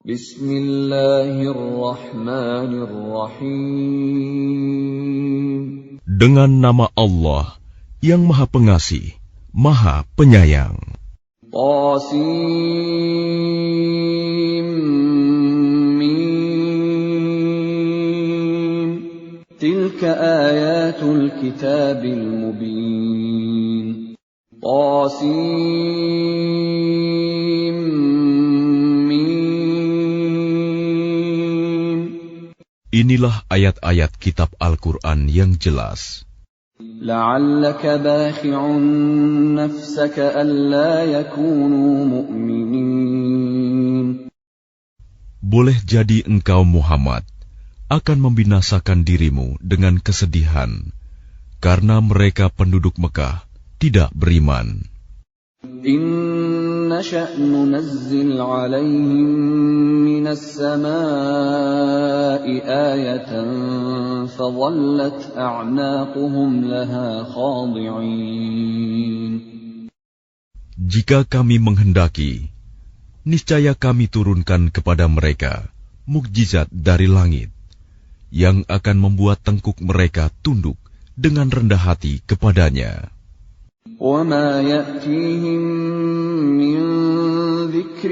Bismillahirrahmanirrahim. Dengan nama Allah yang Maha Pengasih, Maha Penyayang. Qasim. Tilka ayatul kitabil mubin. Qasim. Inilah ayat-ayat kitab Al-Quran yang jelas. La'allaka bakhi'un nafsaka alla yakunu mu'minin. Boleh jadi engkau Muhammad akan membinasakan dirimu dengan kesedihan karena mereka penduduk Mekah tidak beriman. Inna sya'nu nazzil 'alaihim minas samaa'i ayatan fadhallat a'naquhum laha khadi'in. Jika kami menghendaki, niscaya kami turunkan kepada mereka mukjizat dari langit yang akan membuat tengkuk mereka tunduk dengan rendah hati kepadanya. وَمَا يَأْتِيهِمْ مِنْ ذِكْرٍ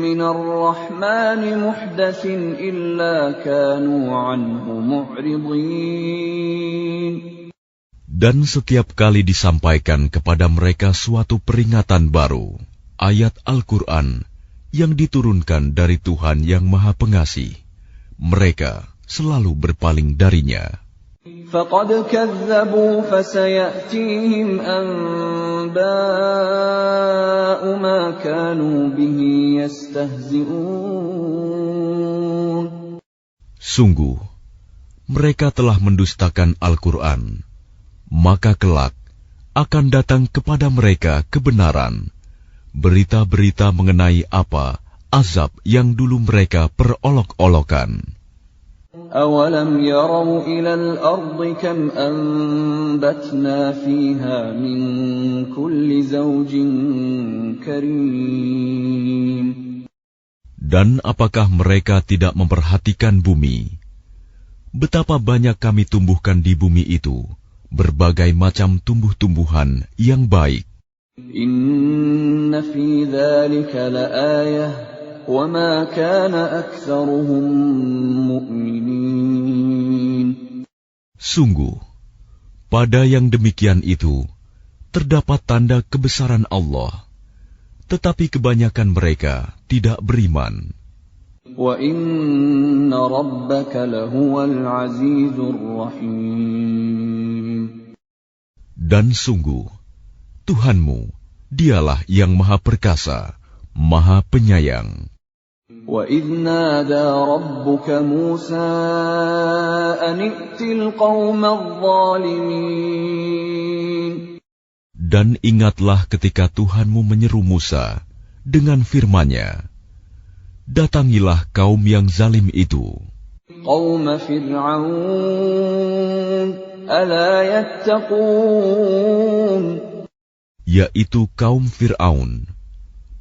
مِنَ الرَّحْمَنِ مُحْدَثٍ إِلَّا كَانُوا عَنْهُ مُعْرِضِينَ. Dan setiap kali disampaikan kepada mereka suatu peringatan baru, ayat Al-Quran yang diturunkan dari Tuhan yang Maha Pengasih, mereka selalu berpaling darinya. فَقَدْ كَذَّبُوا فَسَيَأْتِيهِمْ أَنْبَاءُ مَا كَانُوا بِهِ يَسْتَهْزِئُونَ. Sungguh, mereka telah mendustakan Al-Quran, maka kelak akan datang kepada mereka kebenaran, berita-berita mengenai apa azab yang dulu mereka perolok-olokan. أَوَلَمْ يَرَوْا إِلَى الْأَرْضِ كَمْ أَنبَتْنَا فِيهَا مِنْ كُلِّ زَوْجٍ كَرِيمٍ. Dan apakah mereka tidak memperhatikan bumi? Betapa banyak kami tumbuhkan di bumi itu berbagai macam tumbuh-tumbuhan yang baik. Inna fi dzalika laayah وَمَا كَانَ أَكْثَرُهُم مُؤْمِنِينَ. Sungguh, pada yang demikian itu terdapat tanda kebesaran Allah, tetapi kebanyakan mereka tidak beriman. وَإِنَّ رَبَّكَ لَهُوَ الْعَزِيزُ الرَّحِيمُ. Dan sungguh, Tuhanmu, dialah yang Maha Perkasa, Maha Penyayang. وَإِذْ نَادَى رَبُّكَ مُوسَىٰ أَنِ ائْتِ الْقَوْمَ الظَّالِمِينَ. Dan ingatlah ketika Tuhanmu menyeru Musa dengan firman-Nya, datangilah kaum yang zalim itu. قَوْمَ فِرْعَوْنَ أَلَا يَتَّقُونَ. Yaitu kaum Fir'aun.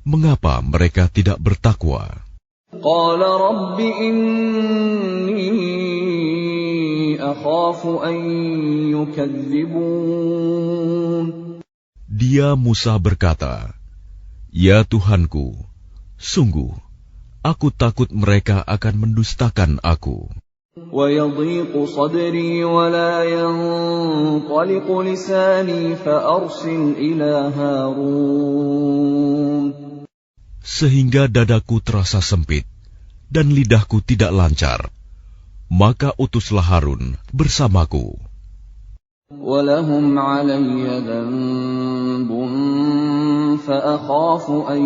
Mengapa mereka tidak bertakwa? قال رب إني أخاف أن يكذبون. Dia Musa berkata, Ya Tuhanku, sungguh, aku takut mereka akan mendustakan aku. ويضيق صدري ولا ينطلق لساني فأرسل إلى هارون. Sehingga dadaku terasa sempit dan lidahku tidak lancar, maka utuslah Harun bersamaku. وَلَهُمْ عَلَيَّ ذَنبٌ فَأَخَافُ أَن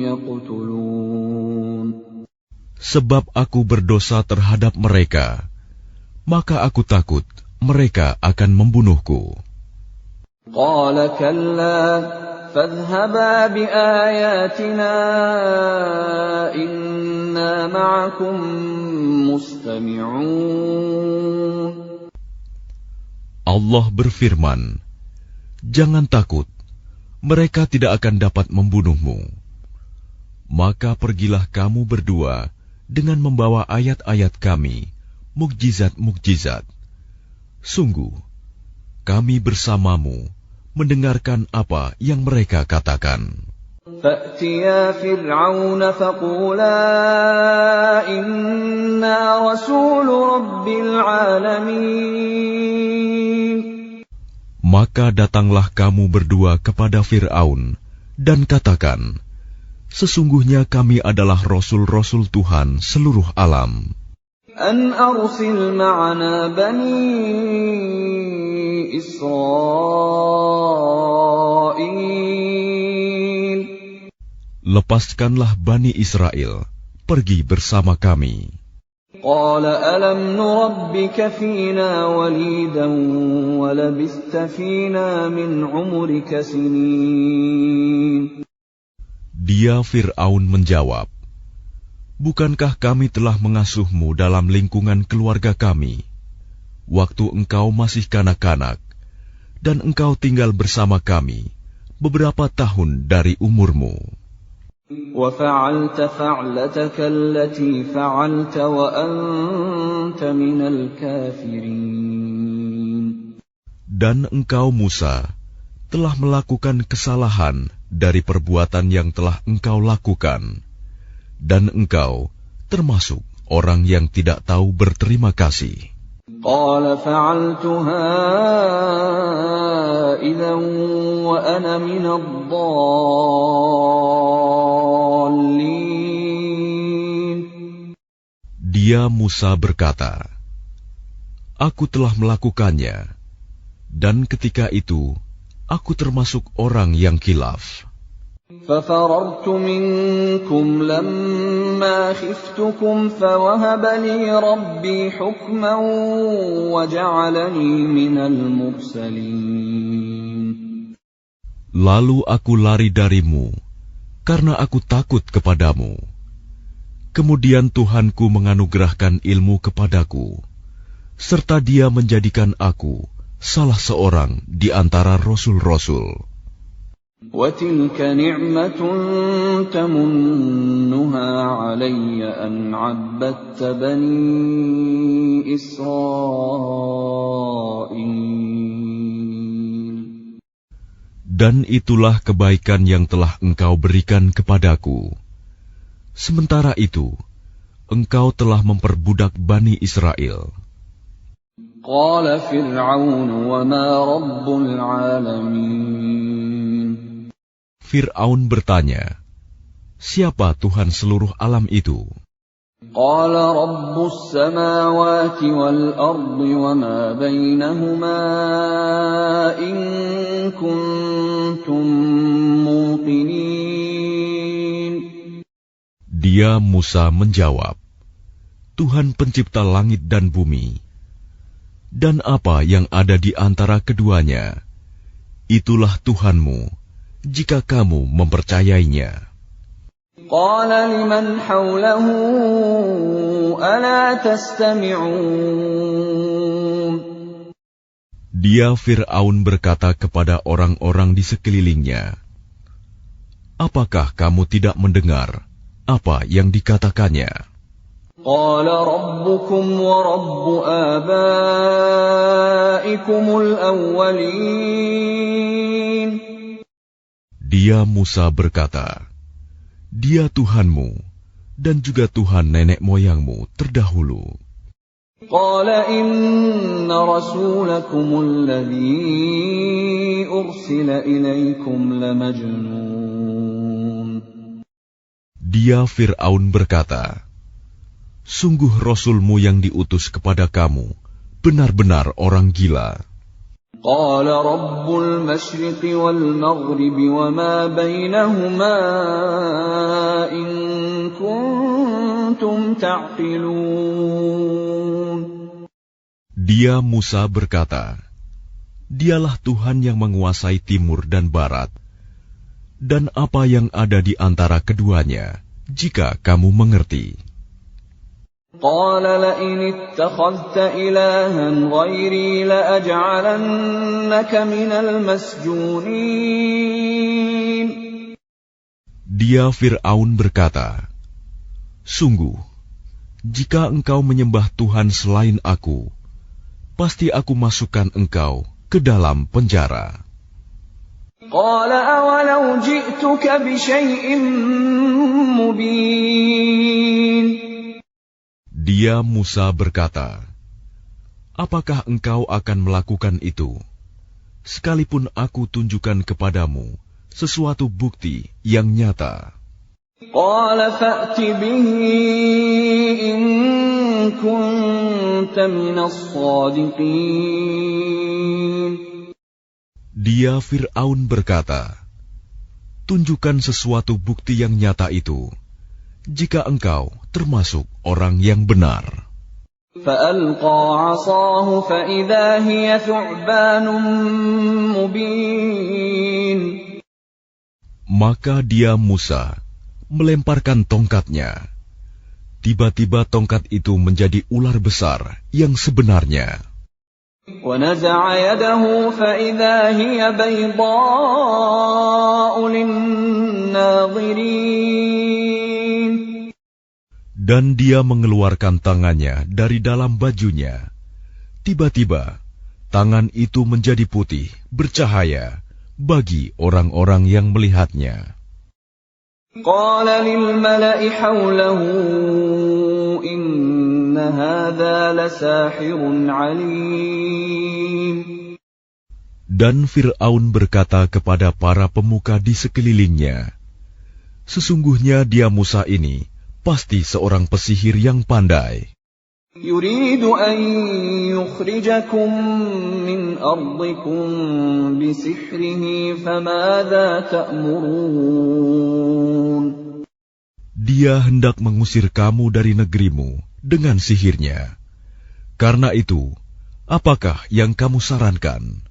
يَقْتُلُونِ. Sebab aku berdosa terhadap mereka, maka aku takut mereka akan membunuhku. قَالَ كَلَّا فَاذْهَبَا بِآيَاتِنَا إِنَّا مَعَكُمْ مُسْتَمِعُونَ. Allah berfirman, Jangan takut, mereka tidak akan dapat membunuhmu. Maka pergilah kamu berdua dengan membawa ayat-ayat kami, mukjizat-mukjizat. Sungguh, kami bersamamu mendengarkan apa yang mereka katakan. فَأْتِيَا فِرْعَوْنَ فَقُولَا إِنَّا رَسُولُ رَبِّ الْعَالَمِينَ. Maka datanglah kamu berdua kepada Fir'aun dan katakan, sesungguhnya kami adalah rasul-rasul Tuhan seluruh alam. أَنْ أَرْسِلْ مَعَنَا بَنِي إِسْرَائِيلَ. Lepaskanlah Bani Israel, pergi bersama kami. قَالَ أَلَمْ نُرَبِّكَ فِينَا وَلِيدًا وَلَبِثْتَ فِينَا مِنْ عُمُرِكَ سِنِينَ. Dia Fir'aun menjawab, bukankah kami telah mengasuhmu dalam lingkungan keluarga kami, waktu engkau masih kanak-kanak, dan engkau tinggal bersama kami beberapa tahun dari umurmu. وَفَعَلْتَ فَعْلَتَكَ الَّتِي فَعَلْتَ وَأَنْتَ مِنَ الْكَافِرِينَ. Dan engkau Musa telah melakukan kesalahan dari perbuatan yang telah engkau lakukan, dan engkau termasuk orang yang tidak tahu berterima kasih. قَالَ فَعَلْتُهَا إِذًا وَأَنَا مِنَ الضَّالِّينَ. Dia Musa berkata, aku telah melakukannya, dan ketika itu aku termasuk orang yang khilaf. فَفَرَرْتُ مِنكُمْ لَمَّا خِفْتُكُمْ فَوَهَبَ لِي رَبِّي حُكْمًا وَجَعَلَنِي مِنَ الْمُرْسَلِينَ. Lalu aku lari darimu, karena aku takut kepadamu. Kemudian Tuhanku menganugerahkan ilmu kepadaku, serta Dia menjadikan aku salah seorang di antara rasul-rasul. وَتِلْكَ نِعْمَةٌ تَمُنُّهَا عَلَيَّ أَنْ عَبَّدتَّ بَنِي إِسْرَائِيلَ. Dan itulah kebaikan yang telah engkau berikan kepadaku. Sementara itu, engkau telah memperbudak Bani Israel. قَالَ فِرْعَوْنُ وَمَا رَبُّ الْعَالَمِينَ. Fir'aun bertanya, siapa Tuhan seluruh alam itu? قَالَ رَبُّ السَّمَاوَاتِ وَالْأَرْضِ وَمَا بَيْنَهُمَا إِن كُنتُم مُّوقِنِينَ. Dia Musa menjawab, Tuhan pencipta langit dan bumi, dan apa yang ada di antara keduanya, itulah Tuhanmu, jika kamu mempercayainya. قَالَ لِمَنْ حَوْلَهُ أَلَا تَسْتَمِعُونَ. Dia Fir'aun berkata kepada orang-orang di sekelilingnya, apakah kamu tidak mendengar apa yang dikatakannya? قَالَ رَبُّكُمْ وَرَبُّ آبَائِكُمُ الْأَوَّلِينَ. Dia Musa berkata, Dia Tuhanmu dan juga Tuhan nenek moyangmu terdahulu. قَالَ إِنَّ رَسُولَكُمُ الَّذِي أُرْسِلَ إِلَيْكُمْ لَمَجْنُونٌ. Dia Fir'aun berkata, sungguh Rasulmu yang diutus kepada kamu benar-benar orang gila. قَالَ رَبُّ الْمَشْرِقِ وَالْمَغْرِبِ وَمَا بَيْنَهُمَا إِن كُنتُمْ تَعْقِلُونَ. Dia Musa berkata, Dialah Tuhan yang menguasai timur dan barat, dan apa yang ada di antara keduanya, jika kamu mengerti. قَالَ لَئِنِ اتَّخَذْتَ إِلَٰهًا غَيْرِي لَأَجْعَلَنَّكَ مِنَ الْمَسْجُونِينَ. Dia Fir'aun berkata, "Sungguh, jika engkau menyembah Tuhan selain aku, pasti aku masukkan engkau ke dalam penjara." قال أولو جئتك بشيء مبين. Dia Musa berkata, "Apakah engkau akan melakukan itu, sekalipun aku tunjukkan kepadamu sesuatu bukti yang nyata?" قال فأت به إن كنت من الصادقين. Dia Fir'aun berkata, "Tunjukkan sesuatu bukti yang nyata itu, jika engkau termasuk orang yang benar." فألقى عصاه فإذا هي ثعبان مبين. Maka dia Musa melemparkan tongkatnya. Tiba-tiba tongkat itu menjadi ular besar yang sebenarnya. ونزع يده فإذا هي بيضاء للناظرين. Dan dia mengeluarkan tangannya dari dalam bajunya. Tiba-tiba, tangan itu menjadi putih, bercahaya bagi orang-orang yang melihatnya. قال للملأ حوله إن هذا لساحر عليم. Dan Fir'aun berkata kepada para pemuka di sekelilingnya, "Sesungguhnya dia Musa ini pasti seorang pesihir yang pandai. يريد أن يخرجكم من أرضكم بسحره فماذا تأمرون." Dia hendak mengusir kamu dari negerimu dengan sihirnya. Karena itu, apakah yang kamu sarankan?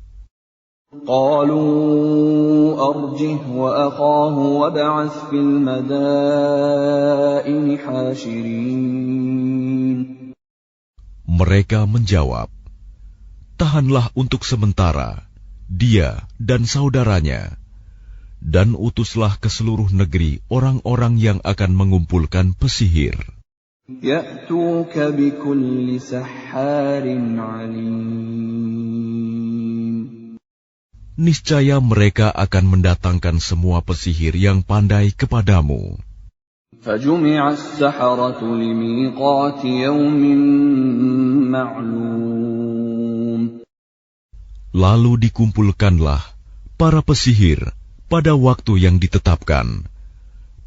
قالوا أرجه وأخاه وابعث في المدائن حاشرين. Mereka menjawab, "Tahanlah untuk sementara dia dan saudaranya, dan utuslah ke seluruh negeri orang-orang yang akan mengumpulkan pesihir. يأتوك بكل سحار عليم. Niscaya mereka akan mendatangkan semua pesihir yang pandai kepadamu." فجمع السحرة لميقات يوم معلوم. Lalu dikumpulkanlah para pesihir pada waktu yang ditetapkan,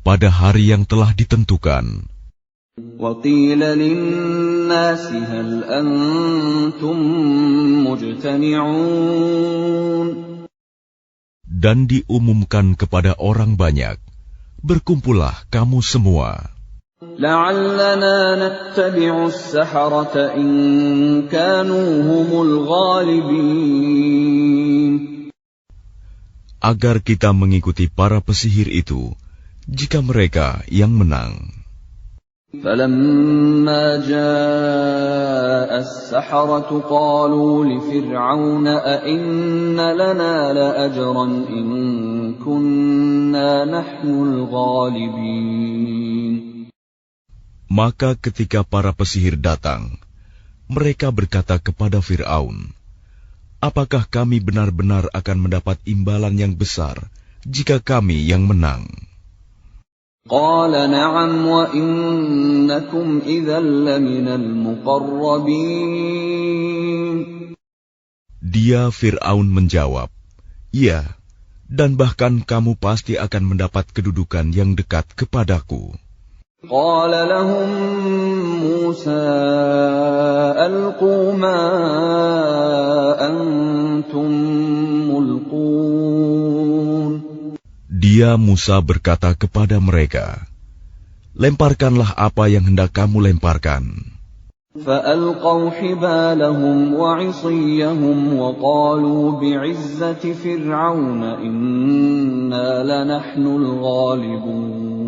pada hari yang telah ditentukan. وقيل للناس هل أنتم مجتمعون. Dan diumumkan kepada orang banyak, "Berkumpullah kamu semua. لعلنا نتبع السحرة إن كانوا هم الغالبين. Agar kita mengikuti para pesihir itu, jika mereka yang menang." فلما جاء السحرة قالوا لفرعون أئن لنا لأجرا إن كنا نحن الغالبين. Maka ketika para pesihir datang, mereka berkata kepada Fir'aun, "Apakah kami benar-benar akan mendapat imbalan yang besar jika kami yang menang?" قال نعم وإنكم إذا لمن المقربين. Dia Fir'aun menjawab, "Ya, dan bahkan kamu pasti akan mendapat kedudukan yang dekat kepadaku." قال لهم موسى ألقوا ما أنتم ملقون. Dia Musa berkata kepada mereka, "Lemparkanlah apa yang hendak kamu lemparkan." فألقوا حبالهم وعصيهم وقالوا بعزة فرعون إنا لنحن الغالبون.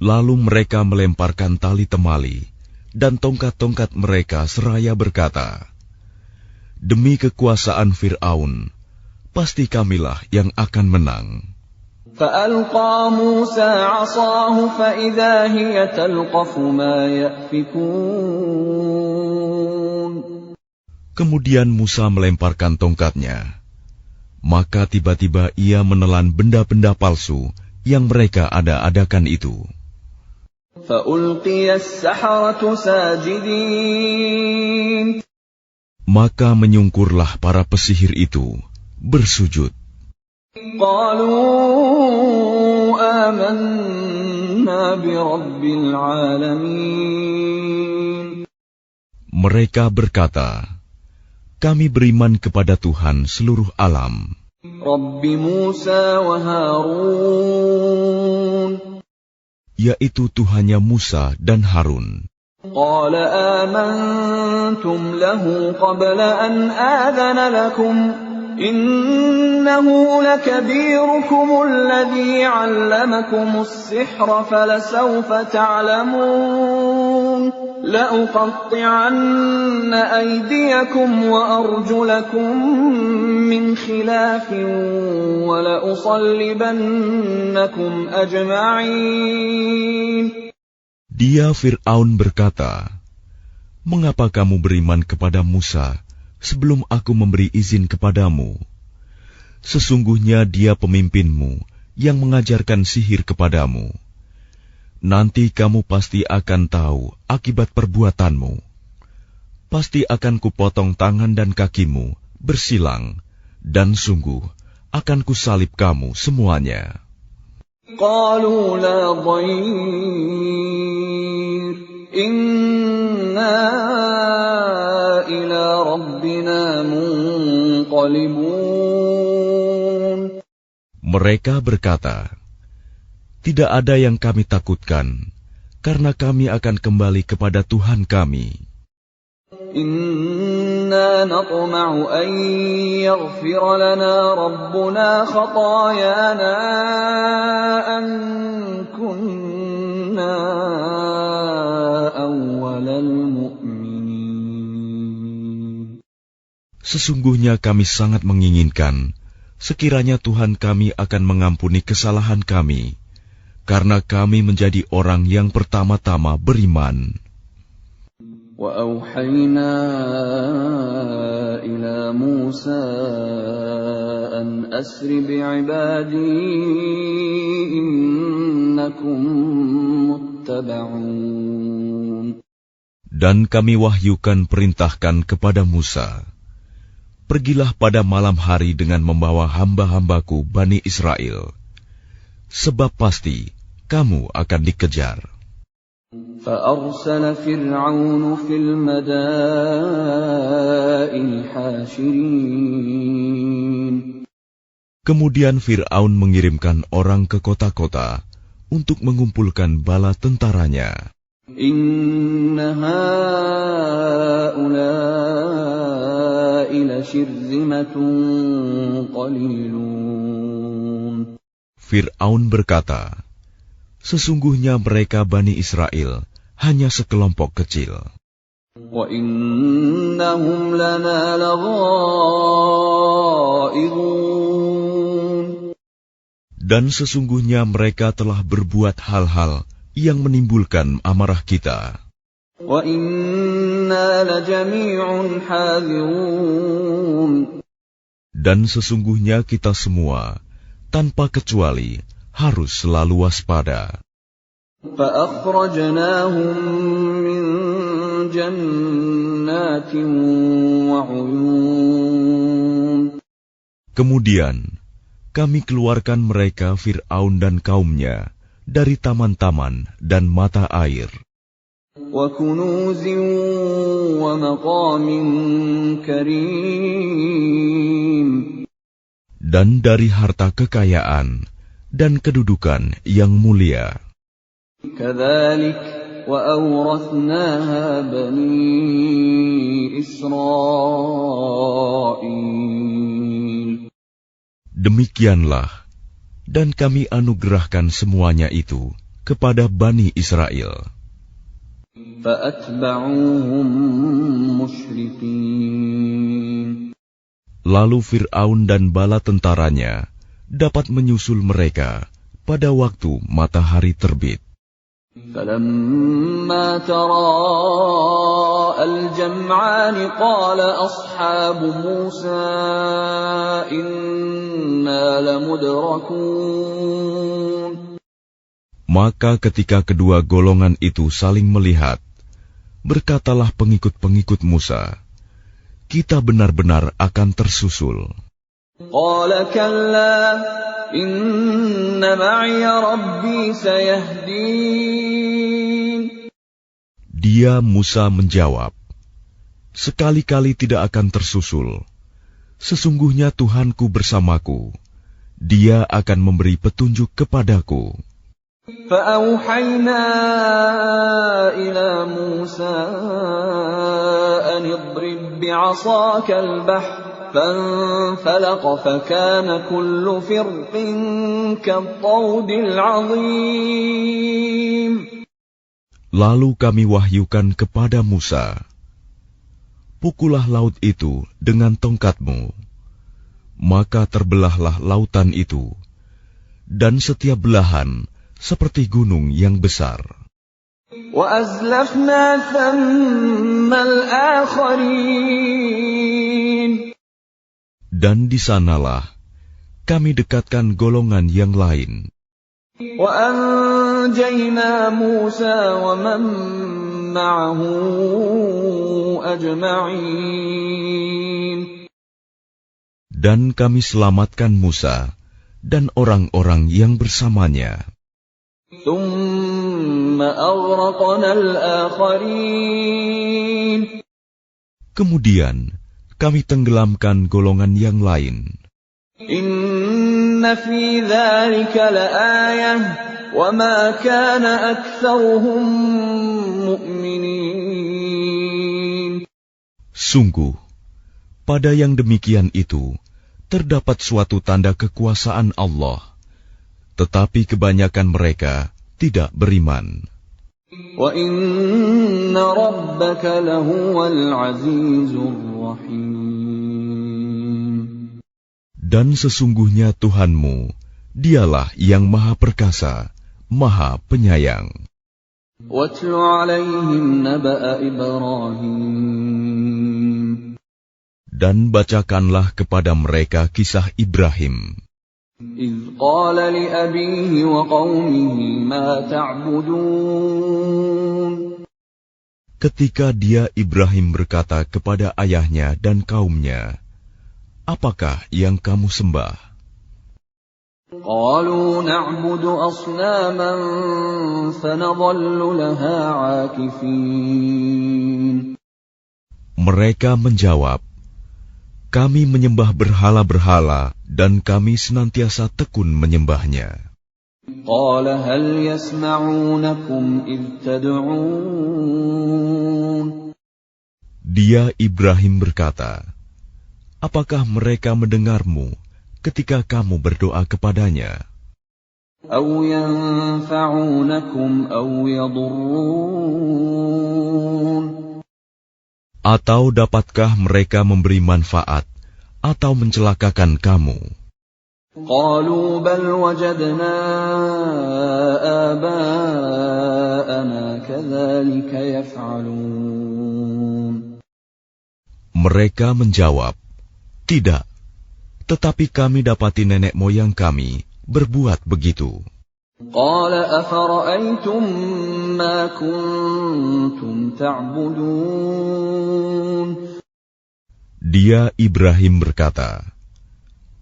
Lalu mereka melemparkan tali temali dan tongkat-tongkat mereka seraya berkata, "Demi kekuasaan Fir'aun, pasti kamilah yang akan menang." فألقى موسى عصاه فإذا هي تلقف ما يأفكون. Kemudian Musa melemparkan tongkatnya. Maka tiba-tiba ia menelan benda-benda palsu yang mereka ada-adakan itu. فألقي السحرة ساجدين. Maka menyungkurlah para pesihir itu, bersujud. قالوا آمنا برب العالمين. Mereka berkata, kami beriman kepada Tuhan seluruh alam, رب موسى وهارون. yaitu Tuhannya Musa dan Harun. قال آمنتم له قبل أن آذن لكم إنه لكبيركم الذي علمكم السحر فلسوف تعلمون لأقطعن أيديكم وأرجلكم من خلاف ولأصلبنكم أجمعين. Dia Fir'aun berkata, mengapa kamu beriman kepada Musa sebelum aku memberi izin kepadamu? Sesungguhnya dia pemimpinmu yang mengajarkan sihir kepadamu. Nanti kamu pasti akan tahu akibat perbuatanmu. Pasti akan kupotong tangan dan kakimu bersilang, dan sungguh akan kusalib kamu semuanya. قالوا لا ضير إنا إلى ربنا منقلبون. Mereka berkata, tidak ada yang kami takutkan, karena kami akan kembali kepada Tuhan kami. إنا نطمع أن يغفر لنا ربنا خطايانا أن كنا أول المؤمنين. Sesungguhnya kami sangat menginginkan sekiranya Tuhan kami akan mengampuni kesalahan kami, karena kami menjadi orang yang pertama-tama beriman. وأوحينا إلى موسى أن أسر بعبادي إنكم متبعون. Dan kami wahyukan perintahkan kepada Musa, pergilah pada malam hari dengan membawa hamba-hambaku Bani Israel, sebab pasti kamu akan dikejar. فأرسل فرعون في المدائن حاشرين. Kemudian Fir'aun mengirimkan orang ke kota-kota untuk mengumpulkan bala tentaranya. إن هؤلاء لشرذمة قليلون. Fir'aun berkata, sesungguhnya mereka Bani Israel hanya sekelompok kecil. وَإِنَّهُمْ لَنَا لَغَائِظُونَ. Dan sesungguhnya mereka telah berbuat hal-hal yang menimbulkan amarah kita. وَإِنَّا لَجَمِيعٌ حَاذِرُونَ. Dan sesungguhnya kita semua, tanpa kecuali, harus selalu waspada. فَأَخْرَجْنَاهُمْ مِنْ جَنَّاتٍ وَعُيُونٍ. Kemudian, kami keluarkan mereka Fir'aun dan kaumnya dari taman-taman dan mata air. وَكُنُوزٍ وَمَقَامٍ كَرِيمٍ. Dan dari harta kekayaan dan kedudukan yang mulia. كَذَلِكَ وَأَوْرَثْنَاهَا بَنِي إِسْرَائِيلَ. Demikianlah, dan kami anugerahkan semuanya itu kepada Bani Israel. فَأَتْبَعُوهُمْ مُشْرِقِينَ. Lalu Fir'aun dan bala tentaranya dapat menyusul mereka pada waktu matahari terbit. فلما تراءى الجمعان قال أصحاب موسى إنا لمدركون. Maka ketika kedua golongan itu saling melihat, berkatalah pengikut-pengikut Musa, kita benar-benar akan tersusul. Qala kalla inna ma'iya rabbi sayahdin. Dia Musa menjawab, sekali-kali tidak akan tersusul. Sesungguhnya Tuhanku bersamaku. Dia akan memberi petunjuk kepadaku. فأوحينا إلى موسى أن اضرب بعصاك البحر فانفلق فكان كل فرق كالطود العظيم. Lalu kami wahyukan kepada Musa, pukullah laut itu dengan tongkatmu, maka terbelahlah lautan itu, dan setiap belahan seperti gunung yang besar. وَأَزْلَفْنَا ثَمَّ الْآخَرِينَ. Dan di sanalah kami dekatkan golongan yang lain. وَأَنْجَيْنَا مُوسَى وَمَنْ مَعَهُ أَجْمَعِينَ. Dan kami selamatkan Musa dan orang-orang yang bersamanya. ثُمَّ أَغْرَقْنَا الْآخَرِينَ. Kemudian kami tenggelamkan golongan yang lain. إِنَّ فِي ذَلِكَ لَآيَةً وَمَا كَانَ أَكْثَرُهُم مُؤْمِنِينَ. Sungguh, pada yang demikian itu terdapat suatu tanda kekuasaan Allah, tetapi kebanyakan mereka tidak beriman. وَإِنَّ رَبَّكَ لَهُوَ الْعَزِيزُ الرَّحِيمُ. Dan sesungguhnya Tuhanmu, dialah yang Maha Perkasa, Maha Penyayang. وَاتْلُ عَلَيْهِمْ نَبَأَ إِبْرَاهِيمَ. Dan bacakanlah kepada mereka kisah Ibrahim. إِذْ قَالَ لِأَبِيهِ وَقَوْمِهِ مَا تَعْبُدُونَ. Ketika dia Ibrahim berkata kepada ayahnya dan kaumnya, apakah yang kamu sembah? قَالُوا نَعْبُدُ أَصْنَامًا فَنَظَلُّ لَهَا عَاكِفِينَ. Mereka menjawab, kami menyembah berhala-berhala dan kami senantiasa tekun menyembahnya. قَالَ هَلْ يَسْمَعُونَكُمْ إِذْ تَدْعُونَ. Dia Ibrahim berkata, apakah mereka mendengarmu ketika kamu berdoa kepadanya? أَوْ يَنفَعُونَكُمْ أَوْ يَضُرُّونَ. Atau dapatkah mereka memberi manfaat atau mencelakakan kamu? قَالُوا بَلْ وَجَدْنَا آبَاءَنَا كَذَلِكَ يَفْعَلُونَ. Mereka menjawab, tidak, tetapi kami dapati nenek moyang kami berbuat begitu. قَالَ أَفَرَأَيْتُم مَّا كُنتُمْ تَعْبُدُونَ. Dia Ibrahim berkata,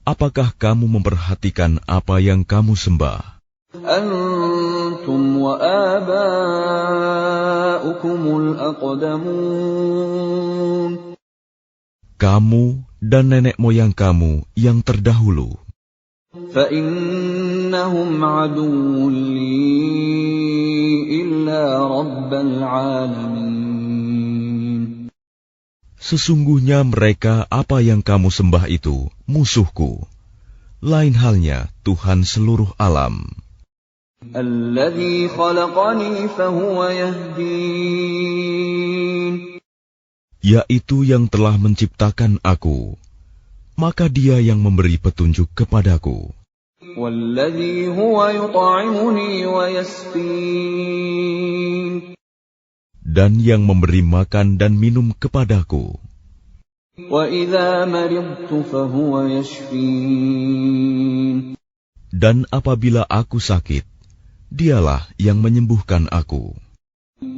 apakah kamu memperhatikan apa yang kamu sembah? أَنتُمْ وَآبَاؤُكُمُ الْأَقْدَمُونَ. Kamu dan nenek moyang kamu yang terdahulu. فَإِنَّهُمْ عَدُوٌّ لِّي إِلَّا رَبَّ الْعَالَمِينَ. Sesungguhnya mereka apa yang kamu sembah itu musuhku, lain halnya Tuhan seluruh alam. الَّذِي خَلَقَنِي فَهُوَ يَهْدِينِ. Yaitu yang telah menciptakan aku, maka dia yang memberi petunjuk kepadaku. والذي هو يطعمني ويسقين dan yang memberi makan dan minum kepadaku. وإذا مرضت فهو يشفين Dan apabila aku sakit, dialah yang menyembuhkan aku.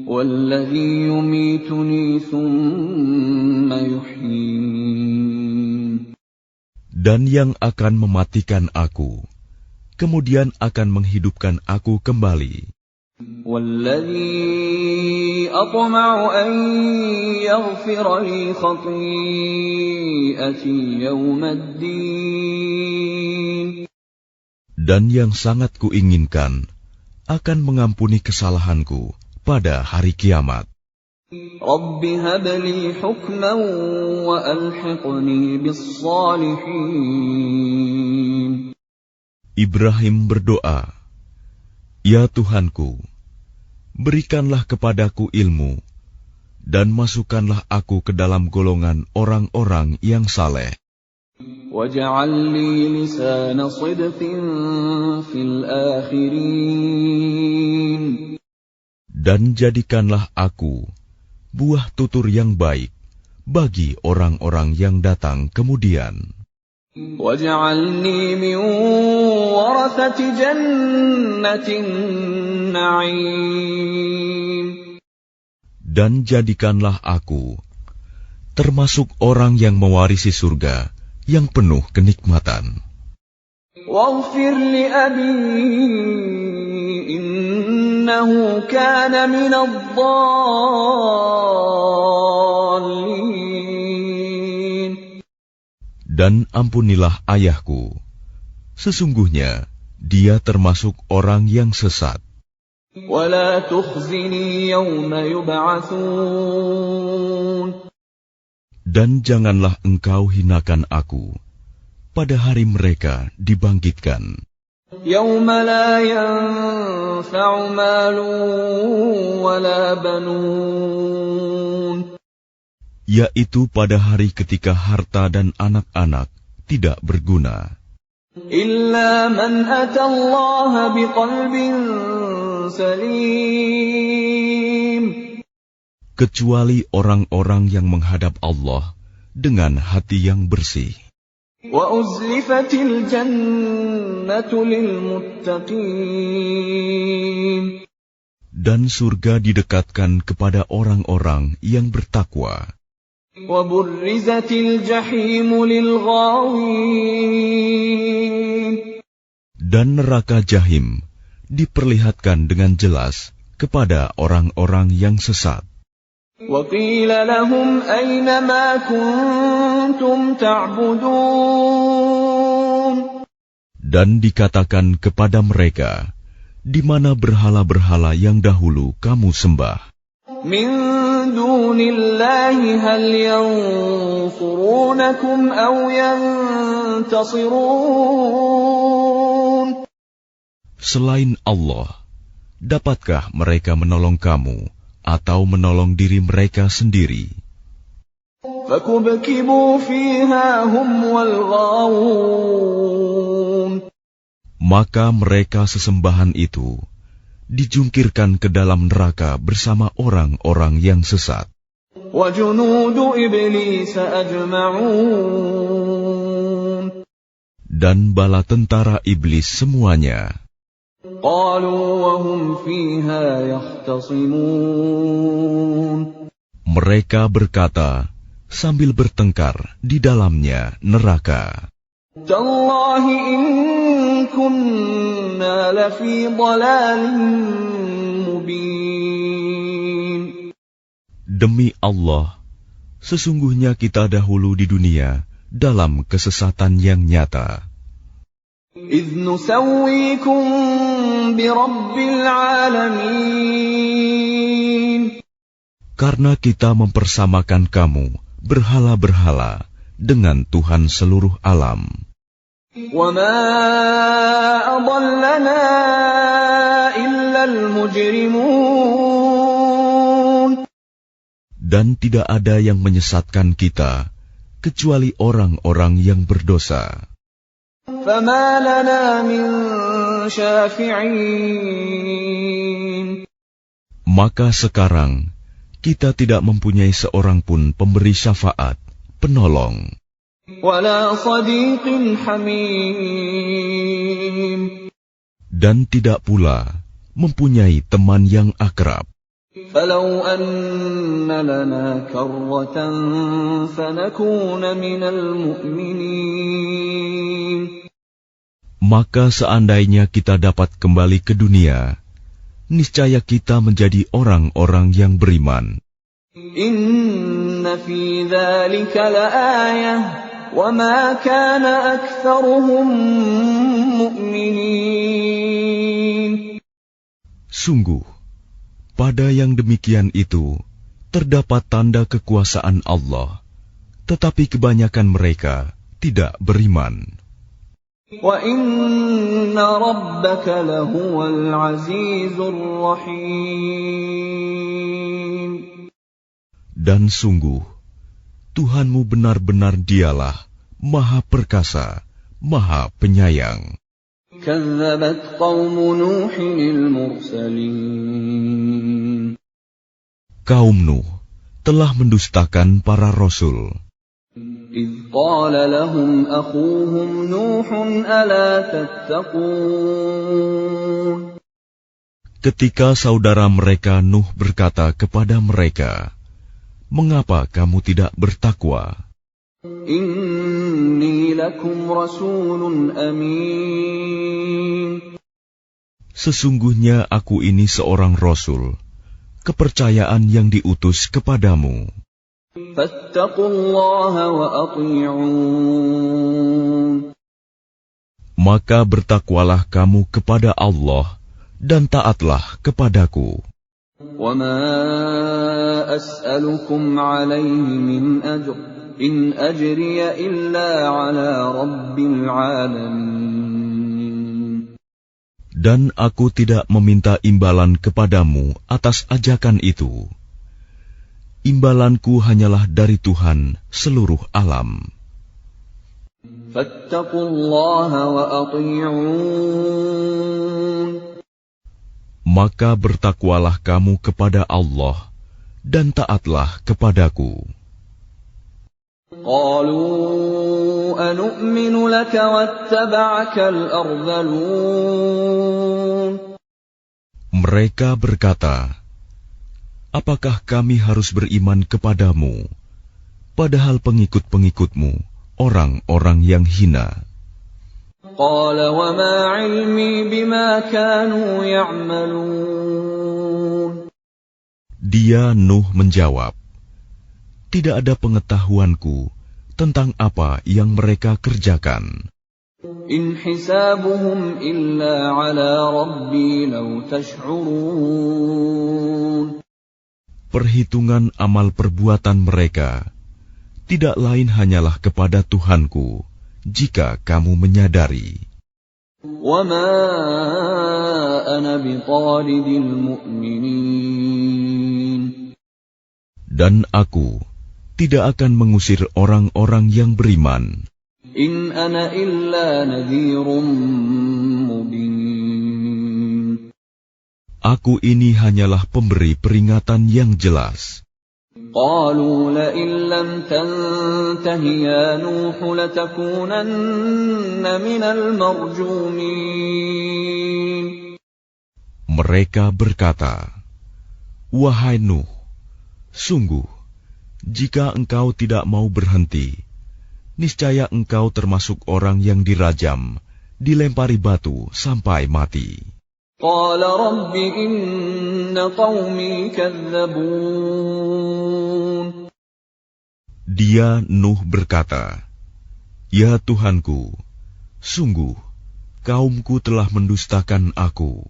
والذي يميتني ثم يحيين Dan yang akan mematikan aku, kemudian akan menghidupkan aku kembali. والذي أطمع أن يغفر لي خطيئتي يوم الدين Dan yang sangat kuinginkan akan mengampuni kesalahanku pada hari kiamat. رب هب لي حكما وألحقني بالصالحين Ibrahim berdoa, "Ya Tuhanku, berikanlah kepadaku ilmu, dan masukkanlah aku ke dalam golongan orang-orang yang saleh. واجعل لي لسان صدق في الآخرين Dan jadikanlah aku buah tutur yang baik bagi orang-orang yang datang kemudian. واجعلني من ورثة جنة النعيم Dan jadikanlah aku termasuk orang yang mewarisi surga yang penuh kenikmatan. واغفر لأبي إنه كان من الضالين Dan ampunilah ayahku, sesungguhnya dia termasuk orang yang sesat. ولا تخزني يوم يبعثون Dan janganlah engkau hinakan aku pada hari mereka dibangkitkan, يوم لا ينفع مال ولا بنون yaitu pada hari ketika harta dan anak-anak tidak berguna, إلا من أتى الله بقلب سليم kecuali orang-orang yang menghadap Allah dengan hati yang bersih. وأزلفت الجنة للمتقين Dan surga didekatkan kepada orang-orang yang bertakwa. وبرزت الجحيم للغاوين Dan neraka Jahim diperlihatkan dengan jelas kepada orang-orang yang sesat. وقيل لهم أين ما كنتم تعبدون Dan dikatakan kepada mereka, di mana berhala-berhala yang dahulu kamu sembah. من دون الله هل ينصرونكم أو ينتصرون Selain Allah, dapatkah mereka menolong kamu atau menolong diri mereka sendiri? فكبكبوا فيها هم والغاوون Maka mereka sesembahan itu dijungkirkan ke dalam neraka bersama orang-orang yang sesat. وجنود إبليس أجمعون Dan bala tentara iblis semuanya. قالوا وهم فيها يختصمون Mereka berkata sambil bertengkar di dalamnya neraka, تالله إن كنا لفي ضلال مبين Demi Allah, sesungguhnya kita dahulu di dunia dalam kesesatan yang nyata. إذ نسويكم برب العالمين Karena kita mempersamakan kamu berhala-berhala dengan Tuhan seluruh alam. وما أضلنا إلا المجرمون Dan tidak ada yang menyesatkan kita kecuali orang-orang yang berdosa. فما لنا من شافعين. Maka sekarang kita tidak mempunyai seorang pun pemberi syafaat, penolong, ولا صديق حميم. dan tidak pula mempunyai teman yang akrab. فلو أن لنا كرة فنكون من المؤمنين. Maka seandainya kita dapat kembali ke dunia, niscaya kita menjadi orang-orang yang beriman. إن في ذلك لآية وما كان أكثرهم مؤمنين. Sungguh, pada yang demikian itu terdapat tanda kekuasaan Allah, tetapi kebanyakan mereka tidak beriman. وَإِنَّ رَبَّكَ لَهُوَ الْعَزِيزُ الرَّحِيمُ. Dan sungguh, Tuhanmu benar-benar Dialah Maha Perkasa, Maha Penyayang. كَذَّبَتْ قَوْمُ نُوحٍ الْمُرْسَلِينَ. Kaum Nuh telah mendustakan para rasul. إِذْ قَالَ لَهُمْ أَخُوهُمْ نُوحٌ أَلَا تَتَّقُونَ. Ketika saudara mereka Nuh berkata kepada mereka, "Mengapa kamu tidak bertakwa? إِنِّي لَكُمْ رَسُولٌ أَمِينٌ. Sesungguhnya aku ini seorang rasul, kepercayaan yang diutus kepadamu. فَاتَّقُوا اللَّهَ وَأَطِيعُونِ. Maka bertakwalah kamu kepada Allah dan taatlah kepadaku. وَمَا أَسْأَلُكُمْ عَلَيْهِ مِنْ أَجْرٍ إِنْ أَجْرِيَ إِلَّا عَلَى رَبِّ الْعَالَمِينَ. Dan aku tidak meminta imbalan kepadamu atas ajakan itu. Imbalanku hanyalah dari Tuhan seluruh alam. فَاتَّقُوا اللَّهَ وَأَطِيعُونِ. Maka bertakwalah kamu kepada Allah dan taatlah kepadaku. قَالُوا أَنُؤْمِنُ لَكَ وَاتَّبَعَكَ الْأَرْذَلُونَ. Mereka berkata, "Apakah kami harus beriman kepadamu, padahal pengikut-pengikutmu orang-orang yang hina?" قَالَ وَمَا عِلْمِي بِمَا كَانُوا يَعْمَلُونَ. Dia Nuh menjawab, "Tidak ada pengetahuanku tentang apa yang mereka kerjakan. إِنْ حِسَابُهُمْ إِلَّا عَلَى رَبِّي لَوْ تَشْعُرُونَ. Perhitungan amal perbuatan mereka tidak lain hanyalah kepada Tuhanku, jika kamu menyadari. وَمَا أَنَا بِطَارِدِ الْمُؤْمِنِينَ. Dan aku tidak akan mengusir orang-orang yang beriman. إِنْ أَنَا إِلَّا نَذِيرٌ مُبِينٌ. Aku ini hanyalah pemberi peringatan yang jelas. قَالُوا لَئِن لَّمْ تَنْتَهِ يَا نُوحُ لَتَكُونَنَّ مِنَ الْمَرْجُومِينَ. Mereka berkata, "Wahai Nuh, sungguh, jika engkau tidak mau berhenti, niscaya engkau termasuk orang yang dirajam, dilempari batu sampai mati." قَالَ رَبِّ إِنَّ قَوْمِي كَذَّبُونِ. Dia Nuh berkata, "Ya Tuhanku, sungguh kaumku telah mendustakan aku.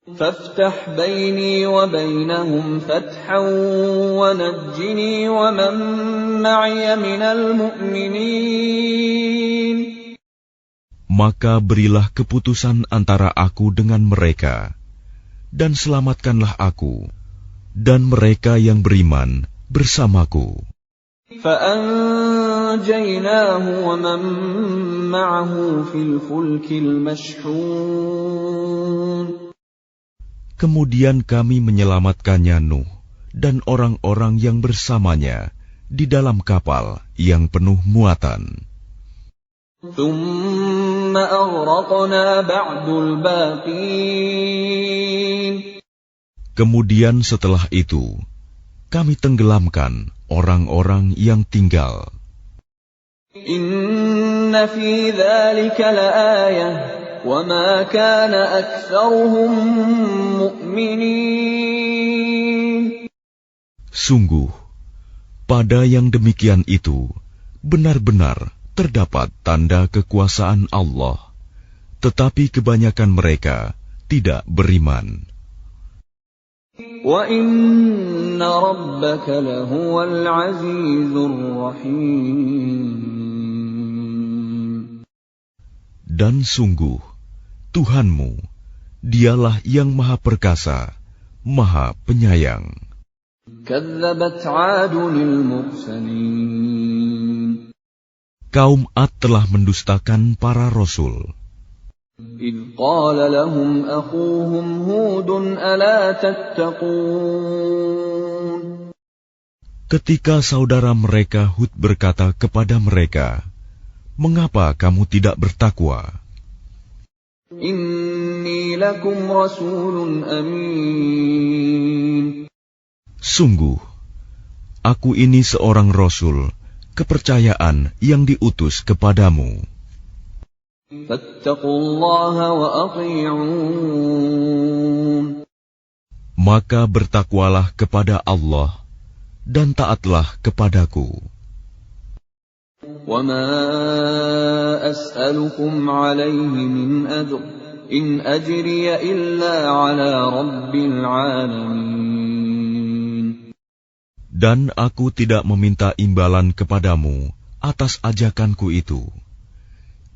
فَافْتَحْ بَيْنِي وَبَيْنَهُمْ فَتْحًا وَنَجِّنِي وَمَن مَّعِيَ مِنَ الْمُؤْمِنِينَ. Maka berilah keputusan antara aku dengan mereka, dan selamatkanlah aku dan mereka yang beriman bersamaku." فَأَنجَيْنَاهُ فأنجيناه ومن معه في الفلك المشحون. Kemudian kami menyelamatkannya Nuh dan orang-orang yang bersamanya di dalam kapal yang penuh muatan. ثم أغرقنا بعد الباقين. Kemudian setelah itu, kami tenggelamkan orang-orang yang tinggal. إن في ذلك لآية وما كان أكثرهم مؤمنين. Sungguh, pada yang demikian itu, benar-benar terdapat tanda kekuasaan Allah, tetapi kebanyakan mereka tidak beriman. وَإِنَّ رَبَّكَ لَهُوَ الْعَزِيزُ الرَّحِيمُ. Dan sungguh, Tuhanmu, dialah yang maha perkasa, maha penyayang. كَذَّبَتْ عَادٌ الْمُرْسَلِينَ. Kaum Ad telah mendustakan para rasul. إِذْ قَالَ لَهُمْ أَخُوهُمْ هُودٌ أَلَا تَتَّقُونَ. Ketika saudara mereka Hud berkata kepada mereka, "Mengapa kamu tidak bertakwa? إِنِّي لَكُمْ رَسُولٌ أَمِينٌ. Sungguh, aku ini seorang rasul, kepercayaan yang diutus kepadamu. فَاتَّقُوا اللَّهَ وَأَطِيعُونِ. Maka bertakwalah kepada Allah dan taatlah kepadaku. وَمَا أَسْأَلُكُمْ عَلَيْهِ مِنْ أَجْرٍ إِنْ أَجْرِيَ إِلَّا عَلَى رَبِّ الْعَالَمِينَ. Dan aku tidak meminta imbalan kepadamu atas ajakanku itu.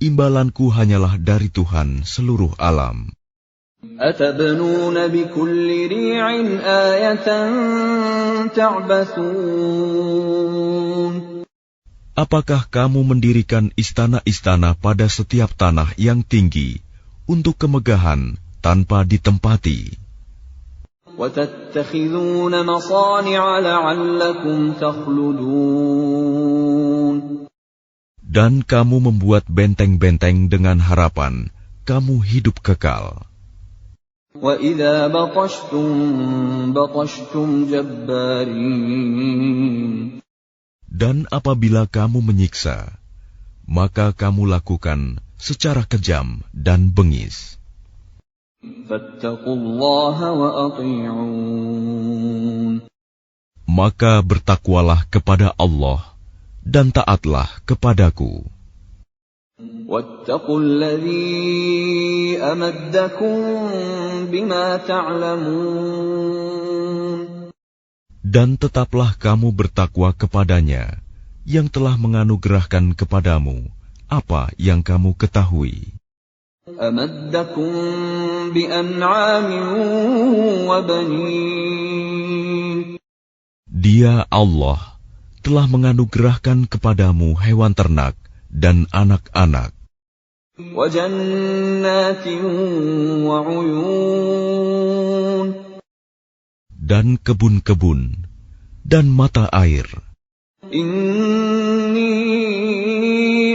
Imbalanku hanyalah dari Tuhan seluruh alam. أَتَبْنُونَ بِكُلِّ رِيعٍ آيَةً تَعْبَثُونَ. Apakah kamu mendirikan istana-istana pada setiap tanah yang tinggi untuk kemegahan tanpa ditempati? وَتَتَّخِذُونَ مَصَانِعَ لَعَلَّكُمْ تَخْلُدُونَ. Dan kamu membuat benteng-benteng dengan harapan kamu hidup kekal. وَإِذَا بَطَشْتُمْ بَطَشْتُمْ جَبَّارِينَ. Dan apabila kamu menyiksa, maka kamu lakukan secara kejam dan bengis. فَاتَّقُوا اللَّهَ وَأَطِيعُونِ. Maka bertakwalah kepada Allah dan taatlah kepadaku. وَاتَّقُوا الَّذِي أَمَدَّكُم بِمَا تَعْلَمُونَ. Dan tetaplah kamu bertakwa kepadanya yang telah menganugerahkan kepadamu apa yang kamu ketahui. أَمَدَّكُم بِأَنْعَامٍ وَبَنِينَ. Dia Allah telah menganugerahkan kepadamu hewan ternak dan anak-anak. وَجَنَّاتٍ وَعُيُونٍ. Dan kebun-kebun dan mata air. إِنِّي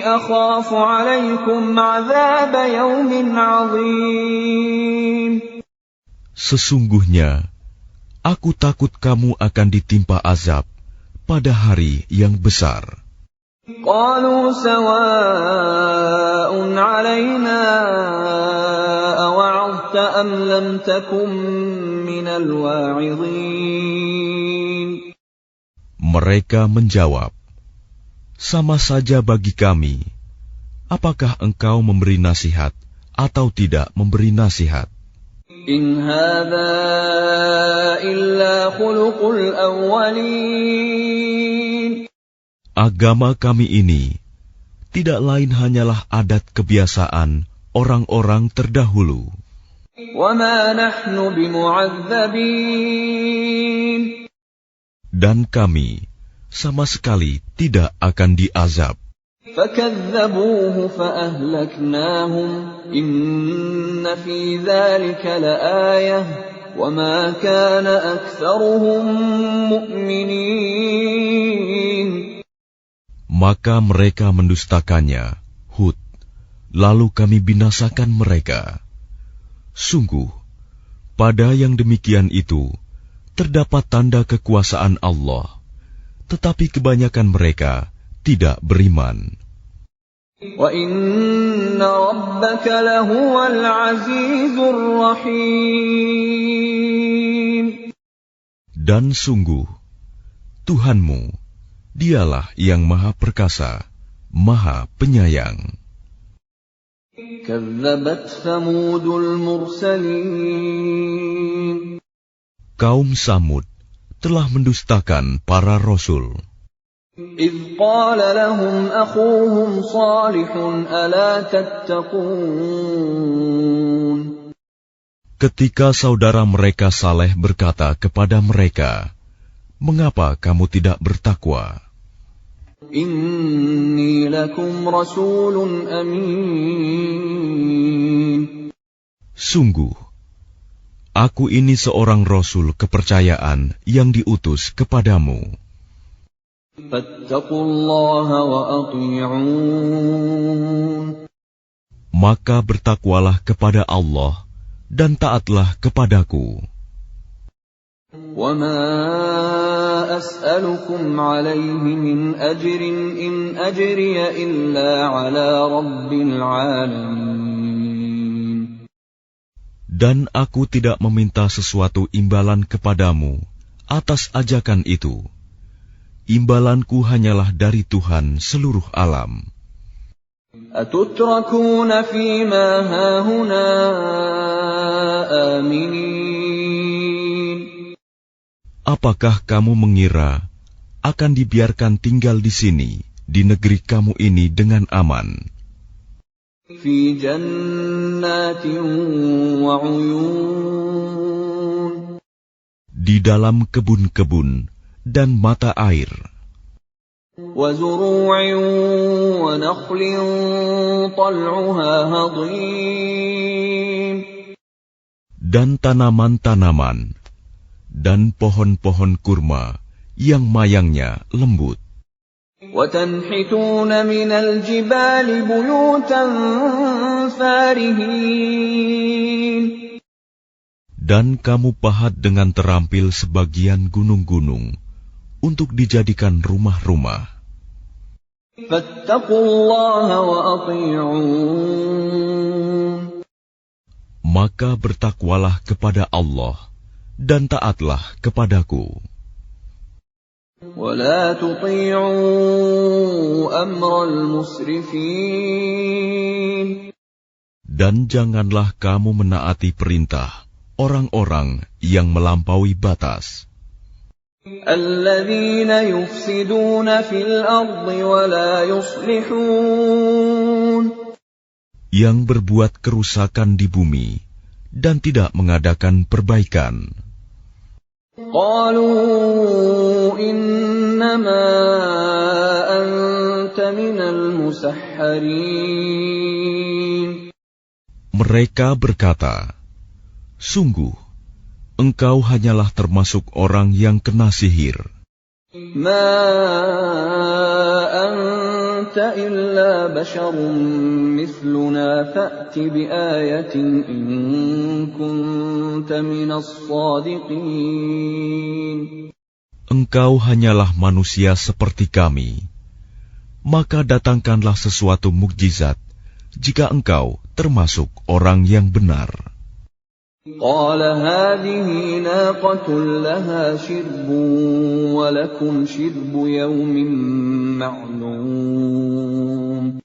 أَخَافُ عَلَيْكُمْ عَذَابَ يَوْمٍ عَظِيمٍ. Sesungguhnya, aku takut kamu akan ditimpa azab pada hari yang besar. قَالُوا سَوَاءٌ عَلَيْنَا أَوَعَظْتَ أَمْ لَمْ تَكُن مِّنَ الْوَاعِظِينَ. Mereka menjawab, "Sama saja bagi kami, apakah engkau memberi nasihat atau tidak memberi nasihat? إِنْ هَذَا إِلَّا خُلُقُ الْأَوَّلِينَ. Agama kami ini tidak lain hanyalah adat kebiasaan orang-orang terdahulu. وَمَا نَحْنُ بِمُعَذَّبِينَ. Dan kami sama sekali tidak akan diazab. فَكَذَّبُوهُ فَأَهْلَكْنَاهُمْ إِنَّ فِي ذَلِكَ لَآيَةً وَمَا كَانَ أَكْثَرُهُم مُؤْمِنِينَ. Maka mereka mendustakannya, Hud, lalu kami binasakan mereka. Sungguh, pada yang demikian itu terdapat tanda kekuasaan Allah, tetapi kebanyakan mereka tidak beriman. وَإِنَّ رَبَّكَ لَهُوَ الْعَزِيزُ الرَّحِيمُ. Dan sungguh, Tuhanmu, dialah yang Maha Perkasa, Maha Penyayang. كَذَّبَتْ ثَمُودُ الْمُرْسَلِينَ. Kaum Samud telah mendustakan para rasul. إِذْ قَالَ لَهُمْ أَخُوهُمْ صَالِحٌ أَلَا تَتَّقُونَ. Ketika saudara mereka Saleh berkata kepada mereka, "Mengapa kamu tidak bertakwa? إِنِّي لَكُمْ رَسُولٌ أَمِينٌ. Sungguh, aku ini seorang rasul kepercayaan yang diutus kepadamu. فَاتَّقُوا اللَّهَ وَأَطِيعُونِ. Maka bertakwalah kepada Allah dan taatlah kepadaku. وَمَا أَسْأَلُكُمْ عَلَيْهِ مِنْ أَجْرٍ إِنْ أَجْرِيَ إِلَّا عَلَى رَبِّ الْعَالَمِينَ. Dan aku tidak meminta sesuatu imbalan kepadamu atas ajakan itu. Imbalanku hanyalah dari Tuhan seluruh alam. أَتُتْرَكُونَ فِي مَا هَاهُنَا آمِنِينَ. Apakah kamu mengira akan dibiarkan tinggal di sini, di negeri kamu ini dengan aman? فِي جَنَّاتٍ وَعُيُونٍ. Di dalam kebun-kebun dan mata air, وَزُرُوعٍ وَنَخْلٍ طَلْعُهَا هَضِيمٌ. dan tanaman-tanaman, dan pohon-pohon kurma yang mayangnya lembut. وَتَنْحِتُونَ مِنَ الْجِبَالِ بُيُوتًا فَارِهِينَ. Dan kamu pahat dengan terampil sebagian gunung-gunung untuk dijadikan rumah-rumah. فَاتَّقُوا اللَّهَ وَأَطِيعُونِ. Maka bertakwalah kepada Allah dan taatlah kepadaku. وَلَا تُطِيعُوا أَمْرَ الْمُسْرِفِينَ. Dan janganlah kamu menaati perintah orang-orang yang melampaui batas, الَّذِينَ يُفْسِدُونَ فِي الْأَرْضِ وَلَا يُصْلِحُونَ. yang berbuat kerusakan di bumi dan tidak mengadakan perbaikan. قَالُوا إِنَّمَا أَنْتَ مِنَ الْمُسَحَّرِينَ. Mereka berkata, "Sungguh, engkau hanyalah termasuk orang yang kena sihir. مَا أَنْتَ إِلَّا بَشَرٌ مِثْلُنَا فَأْتِ بِآيَةٍ إِن كُنْتَ مِنَ الصَّادِقِينَ." Engkau hanyalah manusia seperti kami. Maka datangkanlah sesuatu mukjizat jika engkau termasuk orang yang benar. قَالَ هَٰذِهِ نَاقَةٌ لَهَا شِرْبٌ وَلَكُمْ شِرْبُ يَوْمٍ مَّعْلُومٍ.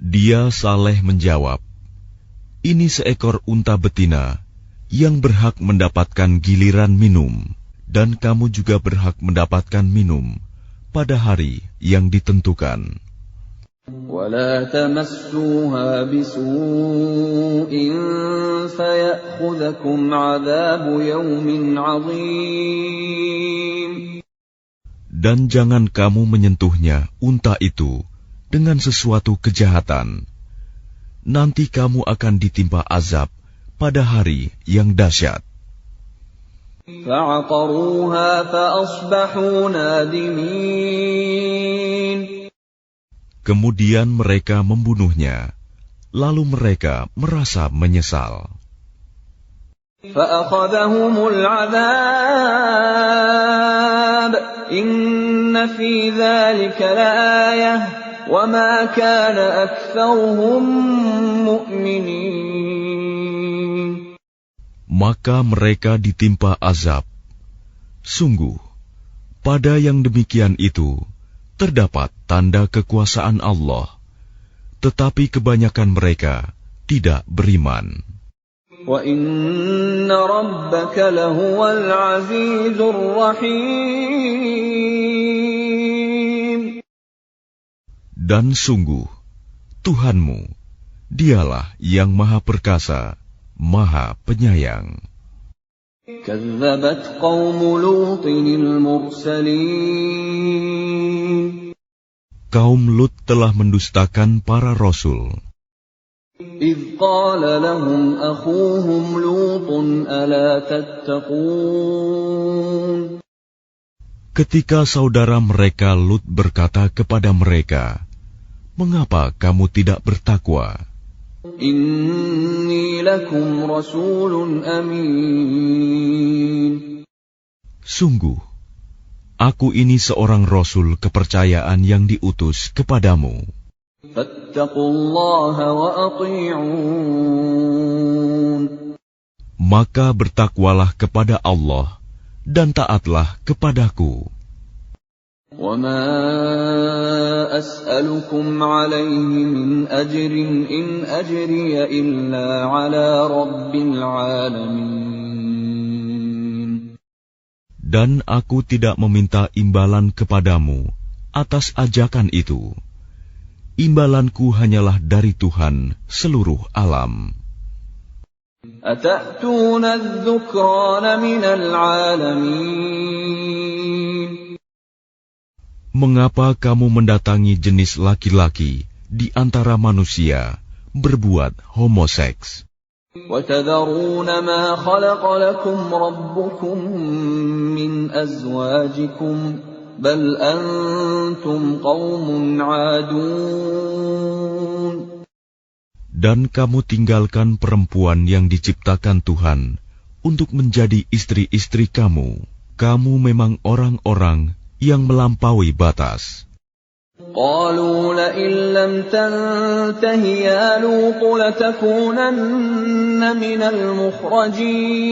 Dia Saleh menjawab, "Ini seekor unta betina yang berhak mendapatkan giliran minum, dan kamu juga berhak mendapatkan minum pada hari yang ditentukan. وَلَا تَمَسُّوهَا بِسُوءٍ فَيَأْخُذَكُمْ عَذَابُ يَوْمٍ عَظِيمٍ. Dan jangan kamu menyentuhnya, unta itu, dengan sesuatu kejahatan. Nanti kamu akan ditimpa azab pada hari yang dahsyat. فَعَقَرُوهَا فَأَصْبَحُوا نَادِمِينَ. Kemudian mereka membunuhnya, lalu mereka merasa menyesal. فَأَخَذَهُمُ الْعَذَابُ إِنَّ فِي ذَلِكَ لَآيَةً وَمَا كَانَ أَكْثَرُهُم مُؤْمِنِينَ. Maka mereka ditimpa azab. Sungguh, pada yang demikian itu terdapat tanda kekuasaan Allah, tetapi kebanyakan mereka tidak beriman. وَإِنَّ رَبَّكَ لَهُوَ الْعَزِيزُ الرَّحِيمُ. Dan sungguh, Tuhanmu, dialah yang Maha Perkasa, Maha Penyayang. كَذَّبَتْ قَوْمُ لُوطٍ الْمُرْسَلِينَ. Kaum Lut telah mendustakan para rasul. إِذْ قَالَ لَهُمْ أَخُوهُمْ لُوطٌ أَلَا تَتَّقُونَ. Ketika saudara mereka Lut berkata kepada mereka, "Mengapa kamu tidak bertakwa? إِنِّي لَكُمْ رَسُولٌ أَمِينٌ." Sungguh, aku ini seorang rasul kepercayaan yang diutus kepadamu. فَاتَّقُوا اللَّهَ وَأَطِيعُونِ. Maka bertakwalah kepada Allah dan taatlah kepadaku. وَمَا أَسْأَلُكُمْ عَلَيْهِ مِنْ أَجْرٍ إِنْ أَجْرِيَ إِلَّا عَلَى رَبِّ الْعَالَمِينَ. Dan aku tidak meminta imbalan kepadamu atas ajakan itu. Imbalanku hanyalah dari Tuhan seluruh alam. أَتَأْتُونَ الذُّكْرَانَ مِنَ الْعَالَمِينَ. Mengapa kamu mendatangi jenis laki-laki di antara manusia berbuat homoseks? وَتَذَرُونَ مَا خَلَقَ لَكُمْ رَبُّكُم مِّنْ أَزْوَاجِكُمْ بَلْ أَنْتُمْ قَوْمٌ عَادُونَ. Dan kamu tinggalkan perempuan yang diciptakan Tuhan untuk menjadi istri-istri kamu. Kamu memang orang-orang yang melampaui batas. قَالُوا لَئِن لَّمْ تَنْتَهِ يَا لُوطُ لَتَكُونَنَّ مِنَ الْمُخْرَجِينَ.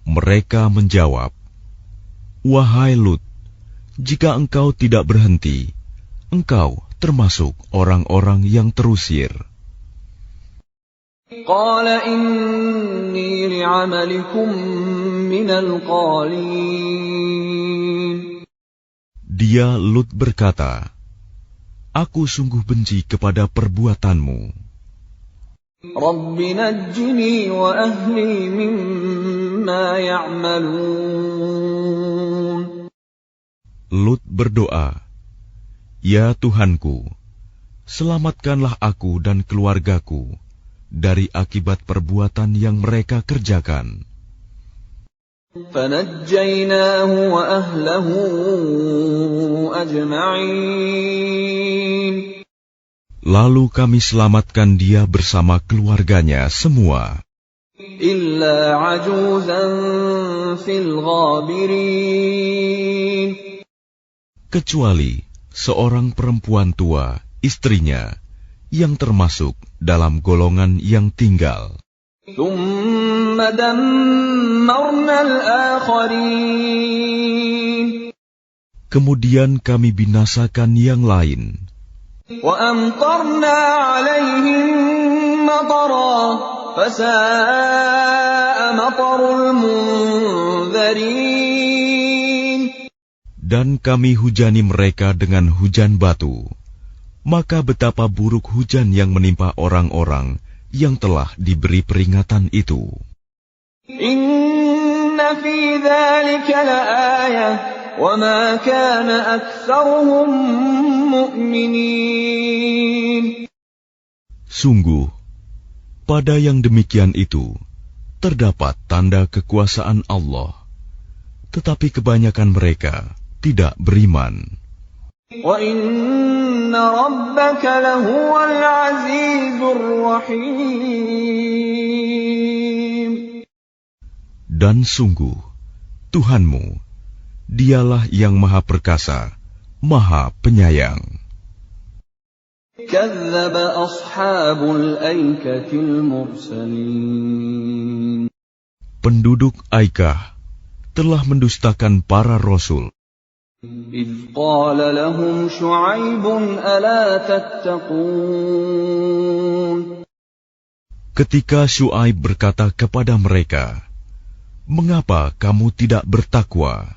Mereka menjawab, "Wahai Lut, jika engkau tidak berhenti, engkau termasuk orang-orang yang terusir." قَالَ إِنِّي لِعَمَلِكُم مِّنَ الْقَالِينَ. Dia Lut berkata, "Aku sungguh benci kepada perbuatanmu. رَبِّ نَجِّنِي وَأَهْلِي مِمَّا يَعْمَلُونَ. Lut berdoa, "Ya Tuhanku, selamatkanlah aku dan keluargaku dari akibat perbuatan yang mereka kerjakan." فَنَجَّيْنَاهُ وَأَهْلَهُ أَجْمَعِينَ. Lalu kami selamatkan dia bersama keluarganya semua, إِلَّا عَجُوزًا فِي الْغَابِرِينَ. kecuali seorang perempuan tua, istrinya, yang termasuk dalam golongan yang tinggal. ثُمَّ دَمَّرْنَا الْآخَرِينَ. Kemudian kami binasakan yang lain. وَأَمْطَرْنَا عَلَيْهِم مَّطَرًا فَسَاءَ مَطَرُ الْمُنذَرِينَ. Dan kami hujani mereka dengan hujan batu. Maka betapa buruk hujan yang menimpa orang-orang yang telah diberi peringatan itu. إِنَّ في ذلك لآية وما كان أكثرهم مؤمنين. Sungguh, pada yang demikian itu terdapat tanda kekuasaan Allah, tetapi kebanyakan mereka tidak beriman. وَإِنَّ رَبَّكَ لَهُوَ الْعَزِيزُ الرَّحِيمُ. Dan sungguh, Tuhanmu, Dialah yang Maha Perkasa, Maha Penyayang. كَذَّبَ أَصْحَابُ الْأَيْكَةِ الْمُرْسَلِينَ. Penduduk Aikah telah mendustakan para rasul. إِذْ قَالَ لَهُمْ شُعَيْبٌ أَلَا تَتَّقُونَ. Ketika Syuaib berkata kepada mereka, "Mengapa kamu tidak bertakwa?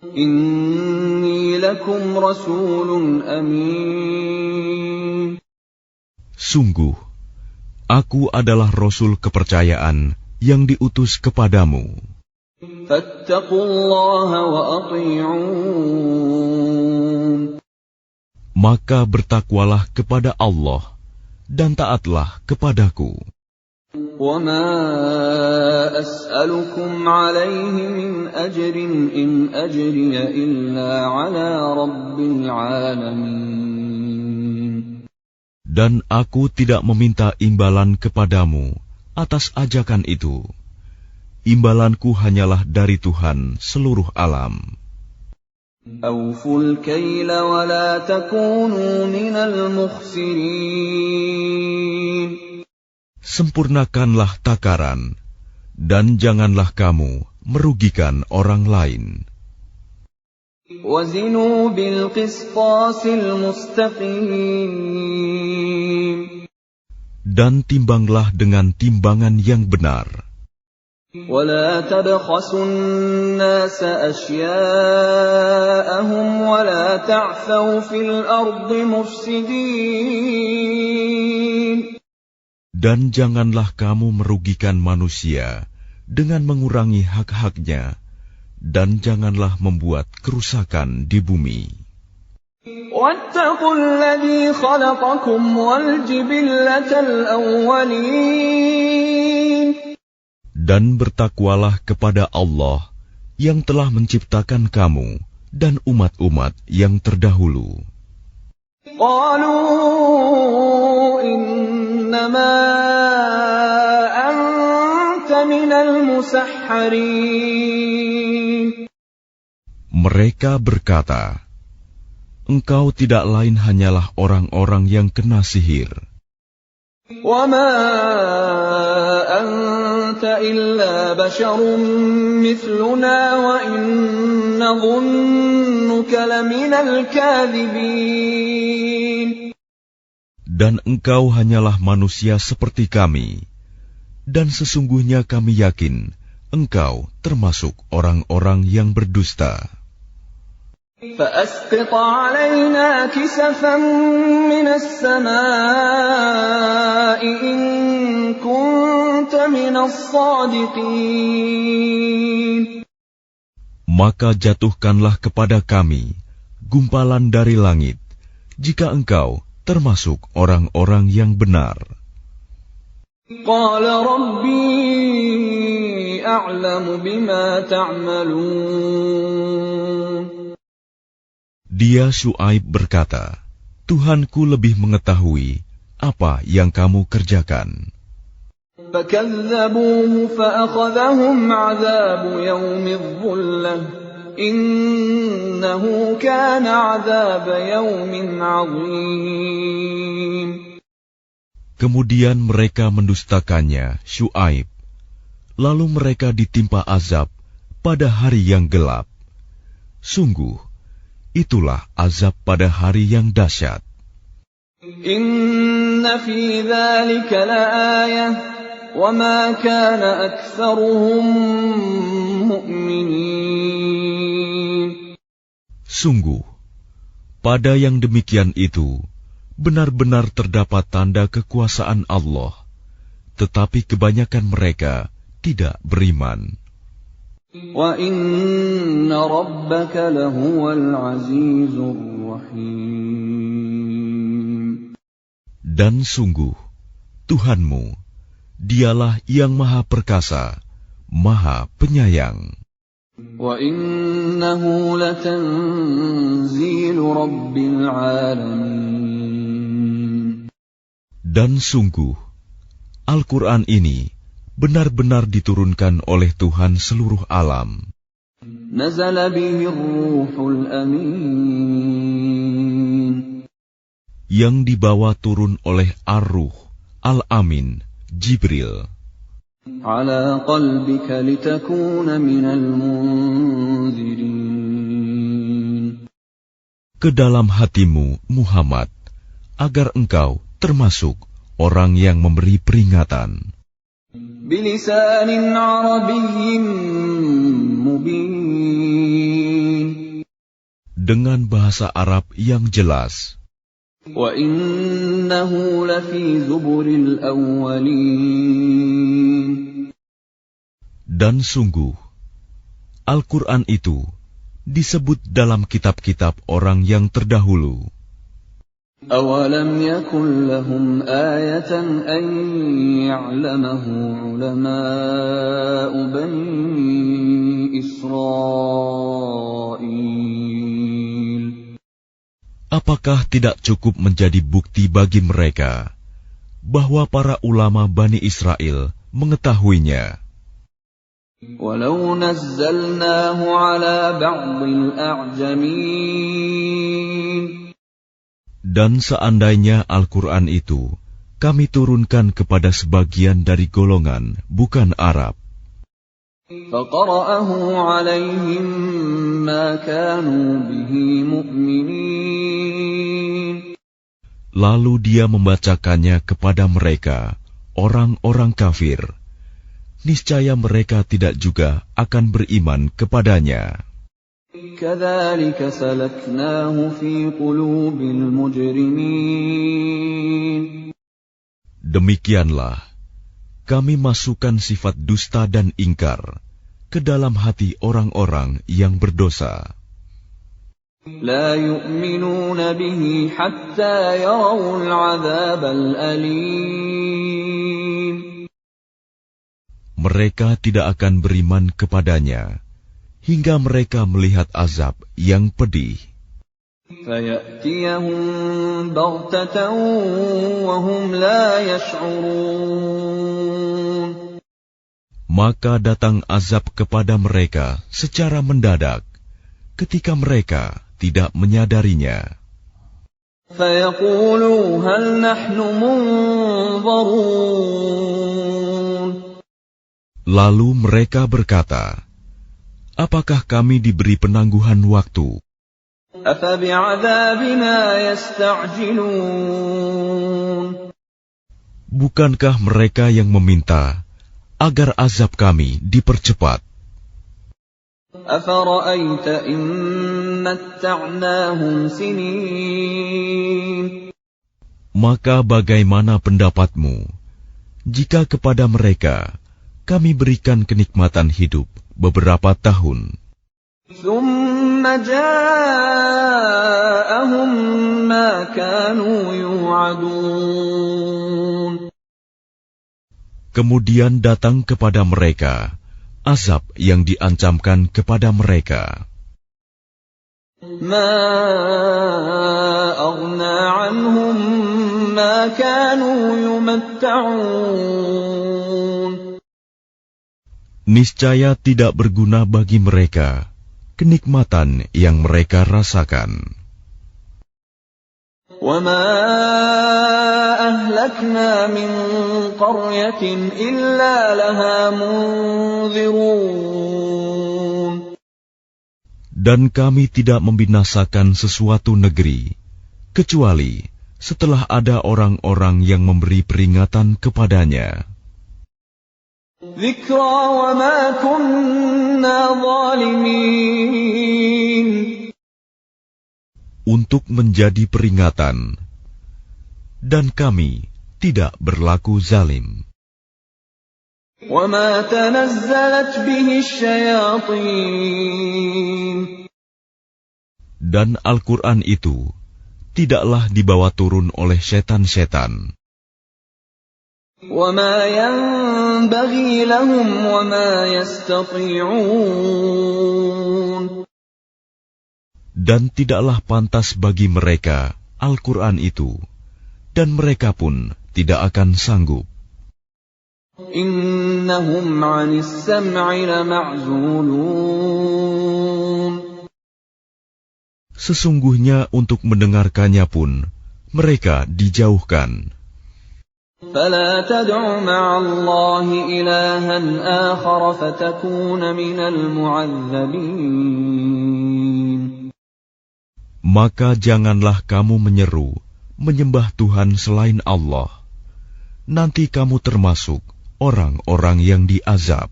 إِنِّي لَكُمْ رَسُولٌ أَمِينٌ. Sungguh, aku adalah rasul kepercayaan yang diutus kepadamu. فَاتَّقُوا اللَّهَ وَأَطِيعُونِ. Maka bertakwalah kepada Allah dan taatlah kepadaku. وَمَا أَسْأَلُكُمْ عَلَيْهِ مِنْ أَجْرٍ إِنْ أَجْرِيَ إِلَّا عَلَى رَبِّ الْعَالَمِينَ. Dan aku tidak meminta imbalan kepadamu atas ajakan itu. Imbalanku hanyalah dari Tuhan seluruh alam. أَوْفُوا الْكَيْلَ وَلَا تَكُونُوا مِنَ الْمُخْسِرِينَ. Sempurnakanlah takaran, dan janganlah kamu merugikan orang lain. وَزِنُوا بِالْقِسْطَاسِ الْمُسْتَقِيمِ. Dan timbanglah dengan timbangan yang benar. وَلَا تَبْخَسُوا النَّاسَ أَشْيَاءَهُمْ وَلَا تَعْثَوْا فِي الْأَرْضِ مُفْسِدِينَ. Dan janganlah kamu merugikan manusia dengan mengurangi hak-haknya, dan janganlah membuat kerusakan di bumi. وَاتَّقُوا الَّذِي خَلَقَكُمْ وَالْجِبِلَّةَ الْأَوَّلِينَ. Dan bertakwalah kepada Allah yang telah menciptakan kamu dan umat-umat yang terdahulu. قَالُوا إِنَّمَا أَنْتَ مِنَ الْمُسَحَّرِينَ. Mereka berkata, "Engkau tidak lain hanyalah orang-orang yang kena sihir. وَمَا أَنْتَ إِلَّا بَشَرٌ مِثْلُنَا وَإِنْ نَظُنُّكَ لَمِنَ الْكَاذِبِينَ. Dan engkau hanyalah manusia seperti kami, dan sesungguhnya kami yakin engkau termasuk orang-orang yang berdusta. فَأَسْقِطْ عَلَيْنَا كِسَفًا مِنَ السَّمَاءِ إِن كُنتَ مِنَ الصَّادِقِينَ. Maka jatuhkanlah kepada kami gumpalan dari langit, jika engkau termasuk orang-orang yang benar. قَالَ رَبِّي أَعْلَمُ بِمَا تَعْمَلُونَ. Dia Syuaib berkata, Tuhanku lebih mengetahui apa yang kamu kerjakan. فَكَذَّبُوهُ فَأَخَذَهُمْ عَذَابُ يَوْمِ الظُّلَّةِ إِنَّهُ كَانَ عَذَابَ يَوْمٍ عَظِيمٍ. Kemudian mereka mendustakannya, Syuaib. Lalu mereka ditimpa azab pada hari yang gelap. Sungguh, itulah azab pada hari yang dahsyat. Inna fi dzalika laayah wa ma kana aktsaruhum mu'minin. Sungguh, pada yang demikian itu benar-benar terdapat tanda kekuasaan Allah, tetapi kebanyakan mereka tidak beriman. وَإِنَّ رَبَّكَ لَهُوَ الْعَزِيزُ الرَّحِيمُ. Dan sungguh, Tuhanmu, Dialah yang Maha Perkasa, Maha Penyayang. وَإِنَّهُ لَتَنزِيلُ رَبِّ الْعَالَمِينَ. Dan sungguh, Al-Quran ini benar-benar diturunkan oleh Tuhan seluruh alam. نَزَلَ بِهِ الرُّوحُ الْأَمِينُ. Yang dibawa turun oleh Ar-Ruh Al-Amin, Jibril. عَلَى قَلْبِكَ لِتَكُونَ مِنَ الْمُنذِرِينَ. Ke dalam hatimu, Muhammad, agar engkau termasuk orang yang memberi peringatan. بِلِسَانٍ عَرَبِيٍّ مُبِينٍ. Dengan bahasa Arab yang jelas. وَإِنَّهُ لَفِي زُبُرِ الْأَوَّلِينَ. Dan sungguh, Al-Quran itu disebut dalam kitab-kitab orang yang terdahulu. أَوَلَمْ يَكُنْ لَهُمْ آيَةً أَنْ يَعْلَمَهُ عُلَمَاءُ بَنِي إِسْرَائِيلَ. Apakah tidak cukup menjadi bukti bagi mereka bahwa para ulama Bani Israel mengetahuinya? وَلَوْ نَزَّلْنَاهُ عَلَى بَعْضِ الْأَعْجَمِينَ. Dan seandainya Al-Quran itu kami turunkan kepada sebagian dari golongan bukan Arab, فَقَرَأَهُ عَلَيْهِمْ مَا كَانُوا بِهِ مُؤْمِنِينَ. lalu dia membacakannya kepada mereka, orang-orang kafir, niscaya mereka tidak juga akan beriman kepadanya. كَذَلِكَ سَلَكْنَاهُ فِي قُلُوبِ الْمُجْرِمِينَ. Demikianlah kami masukkan sifat dusta dan ingkar ke dalam hati orang-orang yang berdosa. لَا يُؤْمِنُونَ بِهِ حَتَّى يَرَوُا الْعَذَابَ الْأَلِيمَ. Mereka tidak akan beriman kepadanya hingga mereka melihat azab yang pedih. فَيَأْتِيَهُم بَغْتَةً وَهُمْ لَا يَشْعُرُونَ. Maka datang azab kepada mereka secara mendadak, ketika mereka tidak menyadarinya. فَيَقُولُوا هَلْ نَحْنُ مُنظَرُونَ. Lalu mereka berkata, apakah kami diberi penangguhan waktu? أَفَبِعَذَابِنَا يَسْتَعْجِلُونَ. Bukankah mereka yang meminta agar azab kami dipercepat? أَفَرَأَيْتَ إِن مَّتَّعْنَاهُمْ سِنِينَ. Maka bagaimana pendapatmu jika kepada mereka kami berikan kenikmatan hidup beberapa tahun? ثُمَّ جَاءَهُم مَّا كَانُوا يُوعَدُونَ. Kemudian datang kepada mereka azab yang diancamkan kepada mereka. مَا أَغْنَىٰ عَنْهُم مَّا كَانُوا يُمَتَّعُونَ. Niscaya tidak berguna bagi mereka kenikmatan yang mereka rasakan. وَمَا أَهْلَكْنَا مِنْ قَرْيَةٍ إِلَّا لَهَا مُنذِرُونَ. Dan kami tidak membinasakan sesuatu negeri, kecuali setelah ada orang-orang yang memberi peringatan kepadanya. ذِكْرَى وَمَا كُنَّا ظَالِمِينَ. Untuk menjadi peringatan, dan kami tidak berlaku zalim. وَمَا تَنَزَّلَتْ بِهِ الشَّيَاطِينُ Dan Al-Quran itu tidaklah dibawa turun oleh setan-setan. وَمَا يَنبَغِي لَهُمْ وَمَا يَسْتَطِيعُونَ Dan tidaklah pantas bagi mereka Al-Quran itu, dan mereka pun tidak akan sanggup. إِنَّهُمْ عَنِ السَّمْعِ لَمَعْزُولُونَ Sesungguhnya untuk mendengarkannya pun mereka dijauhkan. فَلَا تَدْعُ مَعَ اللَّهِ إِلَٰهًا آخَرَ فَتَكُونَ مِنَ الْمُعَذَّبِينَ Maka janganlah kamu menyeru menyembah Tuhan selain Allah. Nanti kamu termasuk orang-orang yang diazab.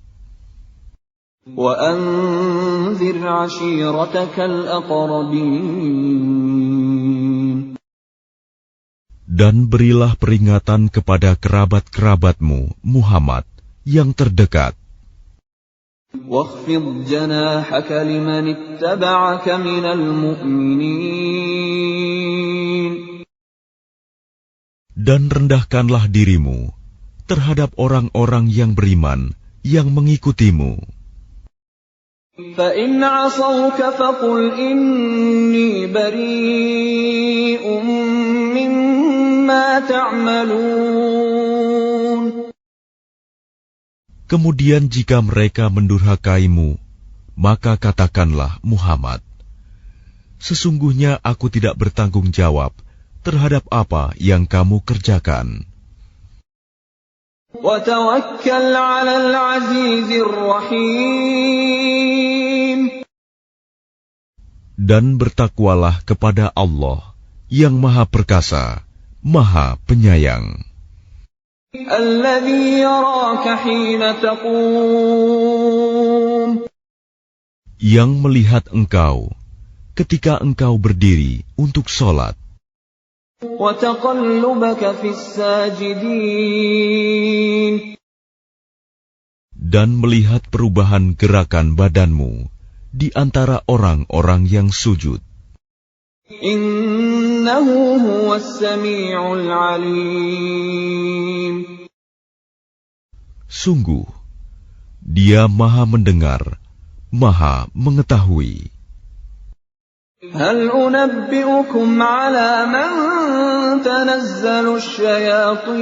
وَأَنذِرْ عَشِيرَتَكَ الْأَقْرَبِينَ Dan berilah peringatan kepada kerabat-kerabatmu, Muhammad, yang terdekat. وَاخْفِضْ جَنَاحَكَ لِمَنِ اتَّبَعَكَ مِنَ الْمُؤْمِنِينَ Dan rendahkanlah dirimu terhadap orang-orang yang beriman yang mengikutimu. فَإِنْ عَصَوْكَ فَقُلْ إِنِّي بَرِيءٌ مِّمَّا تَعْمَلُونَ Kemudian jika mereka mendurhakaimu, maka katakanlah, Muhammad, sesungguhnya aku tidak bertanggung jawab terhadap apa yang kamu kerjakan. وَتَوَكَّلْ عَلَى الْعَزِيزِ الرَّحِيمِ Dan bertakwalah kepada Allah yang Maha Perkasa, Maha Penyayang, الَّذِي يَرَاكَ حِينَ تَقُومُ yang melihat engkau ketika engkau berdiri untuk sholat, وَتَقَلُّبَكَ فِي السَّاجِدِينَ dan melihat perubahan gerakan badanmu di antara orang-orang yang sujud. إِنَّهُ هُوَ السَّمِيعُ الْعَلِيمُ Sungguh, Dia Maha mendengar, Maha mengetahui. هَلْ أُنَبِّئُكُمْ عَلَى مَنْ تَنَزَّلُ الشَّيَاطِينُ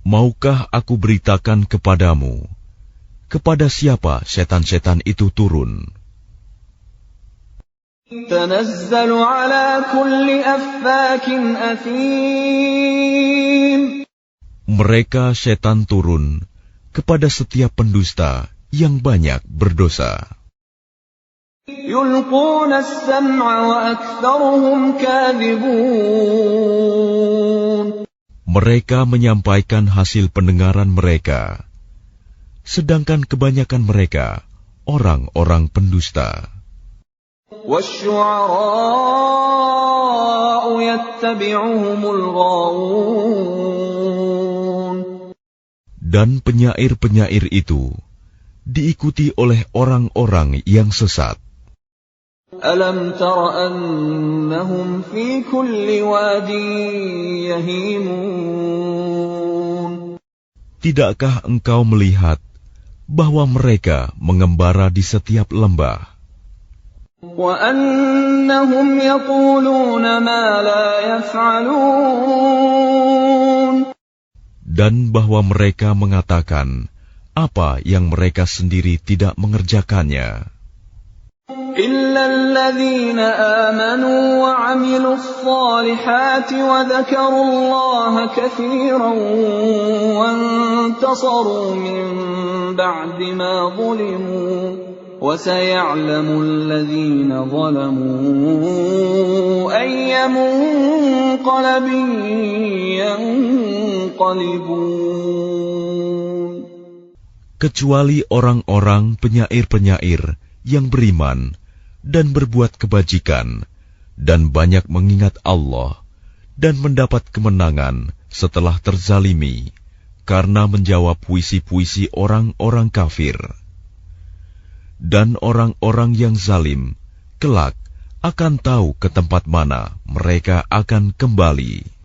Maukah aku beritakan kepadamu, kepada siapa setan-setan itu turun? تَنَزَّلُ عَلَى كُلِّ أَفَّاكٍ أَثِيمٍ Mereka setan turun kepada setiap pendusta yang banyak berdosa. يُلْقُونَ السَّمْعَ وَأَكْثَرُهُمْ كَاذِبُونَ Mereka menyampaikan hasil pendengaran mereka, sedangkan kebanyakan mereka orang-orang pendusta. وَالشُّعَرَاءُ يَتَّبِعُهُمُ الْغَاوُونَ Dan penyair-penyair itu diikuti oleh orang-orang yang sesat. أَلَمْ تَرَ أَنَّهُمْ فِي كُلِّ وَادٍ يَهِيمُونَ Tidakkah engkau melihat bahwa mereka mengembara di setiap lembah, وَأَنَّهُمْ يَقُولُونَ مَا لَا يَفْعَلُونَ dan bahwa mereka mengatakan apa yang mereka sendiri tidak mengerjakannya? إِلَّا الَّذِينَ آمَنُوا وَعَمِلُوا الصَّالِحَاتِ وَذَكَرُوا اللَّهَ كَثِيرًا وَانتَصَرُوا مِن بَعْدِ مَا ظُلِمُوا وَسَيَعْلَمُ الَّذِينَ ظَلَمُوا أَيَّ مُنقَلَبٍ يَنقَلِبُونَ Kecuali orang-orang penyair-penyair yang beriman dan berbuat kebajikan dan banyak mengingat Allah dan mendapat kemenangan setelah terzalimi karena menjawab puisi-puisi orang-orang kafir. Dan orang-orang yang zalim kelak akan tahu ke tempat mana mereka akan kembali.